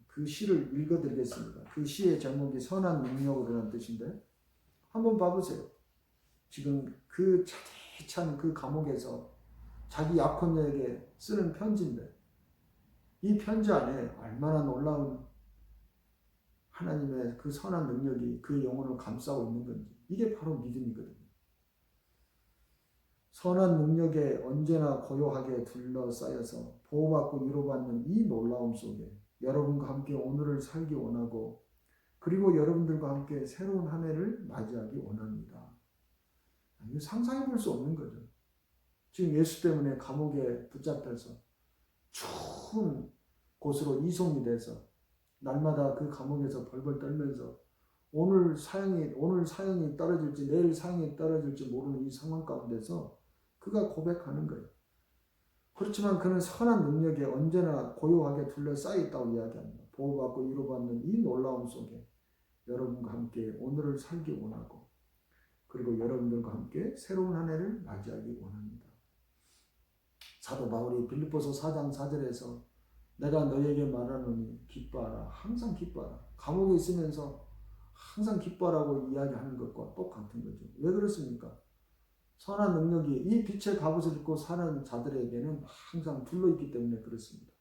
그 시를 읽어드리겠습니다. 그 시의 제목이 선한 능력으로라는 뜻인데 한번 봐보세요. 지금 그 차디찬 그 감옥에서 자기 약혼녀에게 쓰는 편지인데 이 편지 안에 얼마나 놀라운 하나님의 그 선한 능력이 그 영혼을 감싸고 있는 건지 이게 바로 믿음이거든요. 선한 능력에 언제나 고요하게 둘러싸여서 보호받고 위로받는 이 놀라움 속에 여러분과 함께 오늘을 살기 원하고 그리고 여러분들과 함께 새로운 한 해를 맞이하기 원합니다. 이거 상상해 볼 수 없는 거죠. 지금 예수 때문에 감옥에 붙잡혀서 추운 곳으로 이송이 돼서 날마다 그 감옥에서 벌벌 떨면서 오늘 사형이 떨어질지 내일 사형이 떨어질지 모르는 이 상황 가운데서 그가 고백하는 거예요. 그렇지만 그는 선한 능력에 언제나 고요하게 둘러싸여 있다고 이야기합니다. 보호받고 위로받는 이 놀라움 속에 여러분과 함께 오늘을 살기 원하고 그리고 여러분들과 함께 새로운 한 해를 맞이하기 원합니다. 사도 바울이 빌립보서 4장 4절에서 내가 너에게 말하노니 기뻐하라. 항상 기뻐하라. 감옥에 있으면서 항상 기뻐하라고 이야기하는 것과 똑같은 거죠. 왜 그렇습니까? 선한 능력이 이 빛의 갑옷을 입고 사는 자들에게는 항상 둘러있기 때문에 그렇습니다.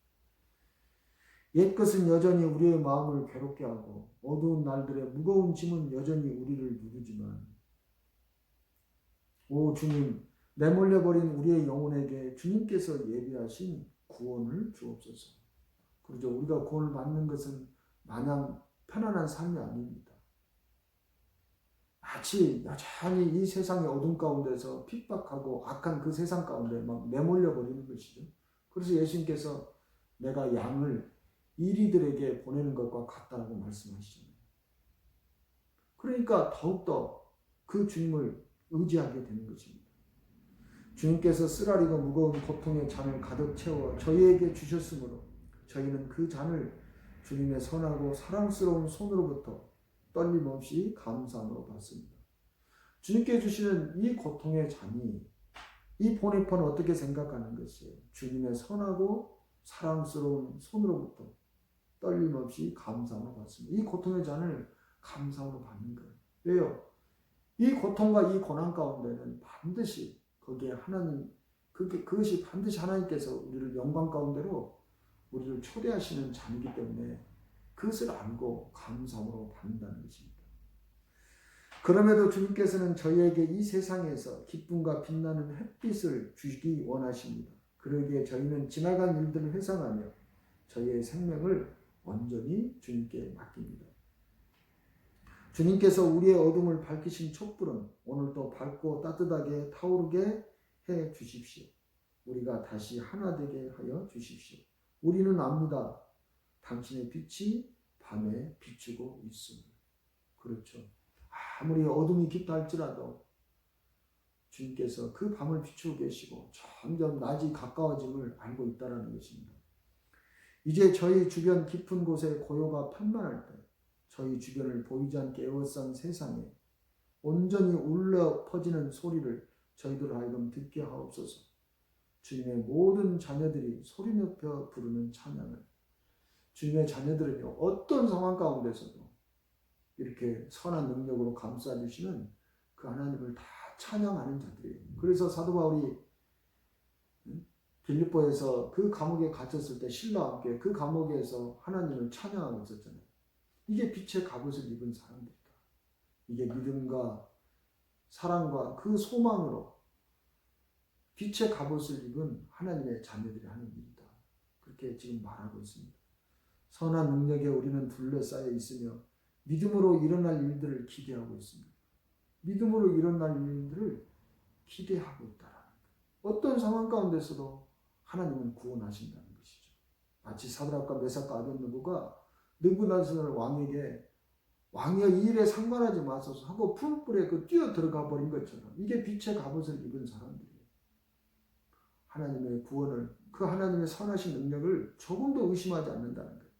옛것은 여전히 우리의 마음을 괴롭게 하고 어두운 날들의 무거운 짐은 여전히 우리를 누르지만 오 주님, 내몰려버린 우리의 영혼에게 주님께서 예비하신 구원을 주옵소서. 그렇죠. 우리가 구원을 받는 것은 마냥 편안한 삶이 아닙니다. 마치 여전히 이 세상의 어둠 가운데서 핍박하고 악한 그 세상 가운데 막 내몰려 버리는 것이죠. 그래서 예수님께서 내가 양을 이리들에게 보내는 것과 같다라고 말씀하시잖아요. 그러니까 더욱더 그 주님을 의지하게 되는 것입니다. 주님께서 쓰라리고 무거운 고통의 잔을 가득 채워 저희에게 주셨으므로 저희는 그 잔을 주님의 선하고 사랑스러운 손으로부터 떨림없이 감사함으로 받습니다. 주님께 주시는 이 고통의 잔이 이 보네퍼는 어떻게 생각하는 것이에요? 주님의 선하고 사랑스러운 손으로부터 떨림없이 감사함으로 받습니다. 이 고통의 잔을 감사함으로 받는 거예요. 왜요? 이 고통과 이 고난 가운데는 반드시 거기에 하나님, 그것이 반드시 하나님께서 우리를 영광 가운데로 우리를 초대하시는 잔이기 때문에 그것을 알고 감사함으로 받는다는 것입니다. 그럼에도 주님께서는 저희에게 이 세상에서 기쁨과 빛나는 햇빛을 주시기 원하십니다. 그러기에 저희는 지나간 일들을 회상하며 저희의 생명을 온전히 주님께 맡깁니다. 주님께서 우리의 어둠을 밝히신 촛불은 오늘도 밝고 따뜻하게 타오르게 해 주십시오. 우리가 다시 하나 되게 하여 주십시오. 우리는 압니다. 당신의 빛이 밤에 비추고 있음을. 그렇죠. 아무리 어둠이 깊다 할지라도 주님께서 그 밤을 비추고 계시고 점점 낮이 가까워짐을 알고 있다는 것입니다. 이제 저희 주변 깊은 곳에 고요가 편만할 때 저희 주변을 보이지 않게 에워싼 세상에 온전히 울려 퍼지는 소리를 저희들 하여금 듣게 하옵소서. 주님의 모든 자녀들이 소리 높여 부르는 찬양을, 주님의 자녀들은요 어떤 상황 가운데서도 이렇게 선한 능력으로 감싸주시는 그 하나님을 다 찬양하는 자들이에요. 그래서 사도 바울이 빌립보에서 그 감옥에 갇혔을 때 신라와 함께 그 감옥에서 하나님을 찬양하고 있었잖아요. 이게 빛의 갑옷을 입은 사람들이다. 이게 믿음과 사랑과 그 소망으로 빛의 갑옷을 입은 하나님의 자녀들이 하는 일이다. 그렇게 지금 말하고 있습니다. 선한 능력에 우리는 둘러싸여 있으며 믿음으로 일어날 일들을 기대하고 있습니다. 믿음으로 일어날 일들을 기대하고 있다라는 거예요. 어떤 상황 가운데서도 하나님은 구원하신다는 것이죠. 마치 사드락과 메삭과 아벳느고가 느부갓네살 왕에게 왕이여 이 일에 상관하지 마소서 하고 풀불에 뛰어 들어가 버린 것처럼 이게 빛의 갑옷을 입은 사람들이에요. 하나님의 구원을, 그 하나님의 선하신 능력을 조금도 의심하지 않는다는 거예요.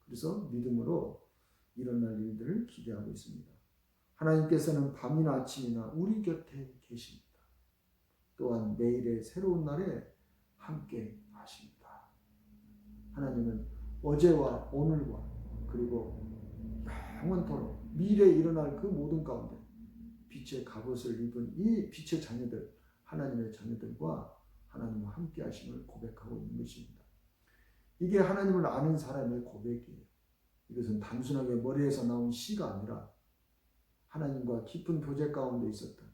그래서 믿음으로 일어날 일들을 기대하고 있습니다. 하나님께서는 밤이나 아침이나 우리 곁에 계십니다. 또한 매일의 새로운 날에 함께 하십니다. 하나님은 어제와 오늘과 그리고 영원토록 미래에 일어날 그 모든 가운데 빛의 갑옷을 입은 이 빛의 자녀들, 하나님의 자녀들과 하나님과 함께 하심을 고백하고 있는 것입니다. 이게 하나님을 아는 사람의 고백이에요. 이것은 단순하게 머리에서 나온 시가 아니라 하나님과 깊은 교제 가운데 있었던,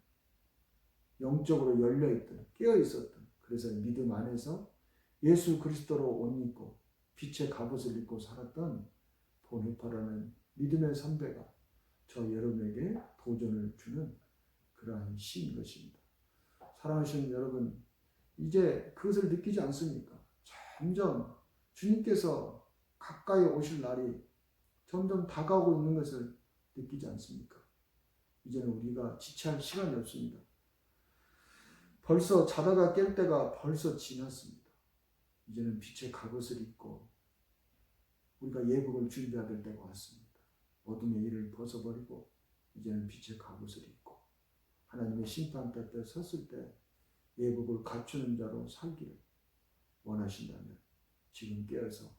영적으로 열려있던, 깨어있었던, 그래서 믿음 안에서 예수 그리스도로 옷 입고 빛의 갑옷을 입고 살았던 보네파라는 믿음의 선배가 저 여러분에게 도전을 주는 그러한 시인 것입니다. 사랑하시는 여러분, 이제 그것을 느끼지 않습니까? 점점 주님께서 가까이 오실 날이 점점 다가오고 있는 것을 느끼지 않습니까? 이제는 우리가 지체할 시간이 없습니다. 벌써 자다가 깰 때가 벌써 지났습니다. 이제는 빛의 갑옷을 입고 우리가 예복을 준비해야 될 때가 왔습니다. 어둠의 일을 벗어버리고 이제는 빛의 갑옷을 입고 하나님의 심판대 앞에 섰을 때 예복을 갖추는 자로 살기를 원하신다면 지금 깨어서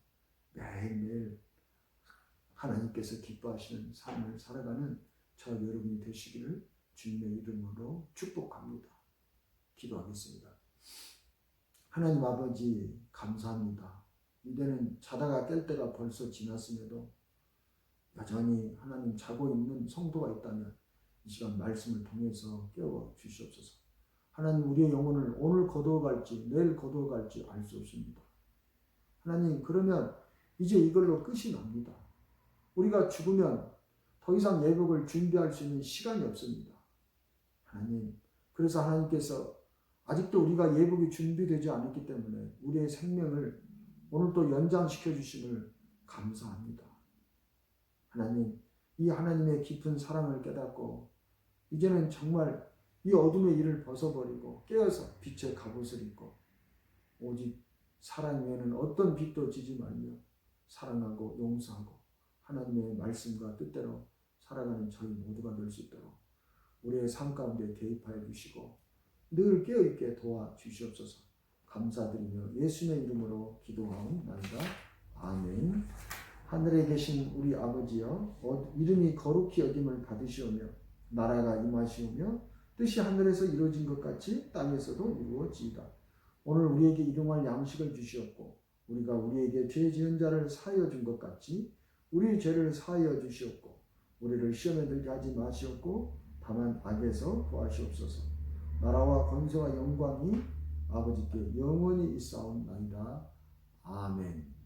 매일매일 하나님께서 기뻐하시는 삶을 살아가는 저 여러분이 되시기를 주님의 이름으로 축복합니다. 기도하겠습니다. 하나님 아버지 감사합니다. 이제는 자다가 깰 때가 벌써 지났음에도 여전히 하나님 자고 있는 성도가 있다면 이 시간 말씀을 통해서 깨워 주시옵소서. 하나님 우리의 영혼을 오늘 거두어갈지 내일 거두어갈지 알 수 없습니다. 하나님 그러면 이제 이걸로 끝이 납니다. 우리가 죽으면 더 이상 예복을 준비할 수 있는 시간이 없습니다. 하나님 그래서 하나님께서 아직도 우리가 예복이 준비되지 않았기 때문에 우리의 생명을 오늘 또 연장시켜 주심을 감사합니다. 하나님, 이 하나님의 깊은 사랑을 깨닫고 이제는 정말 이 어둠의 일을 벗어버리고 깨어서 빛의 갑옷을 입고 오직 사랑 외에는 어떤 빛도 지지 말며 사랑하고 용서하고 하나님의 말씀과 뜻대로 살아가는 저희 모두가 될 수 있도록 우리의 삶 가운데 개입하여 주시고 늘 깨어있게 도와주시옵소서. 감사드리며 예수님의 이름으로 기도하옵나이다. 아멘. 하늘에 계신 우리 아버지여, 이름이 거룩히 여김을 받으시오며 나라가 임하시오며 뜻이 하늘에서 이루어진 것 같이 땅에서도 이루어지이다. 오늘 우리에게 일용할 양식을 주시옵고 우리가 우리에게 죄 지은 자를 사하여 준 것 같이 우리 죄를 사하여 주시옵고 우리를 시험에 들게 하지 마시옵고 다만 악에서 구하시옵소서. 나라와 권세와 영광이 아버지께 영원히 있사옵나이다. 아멘.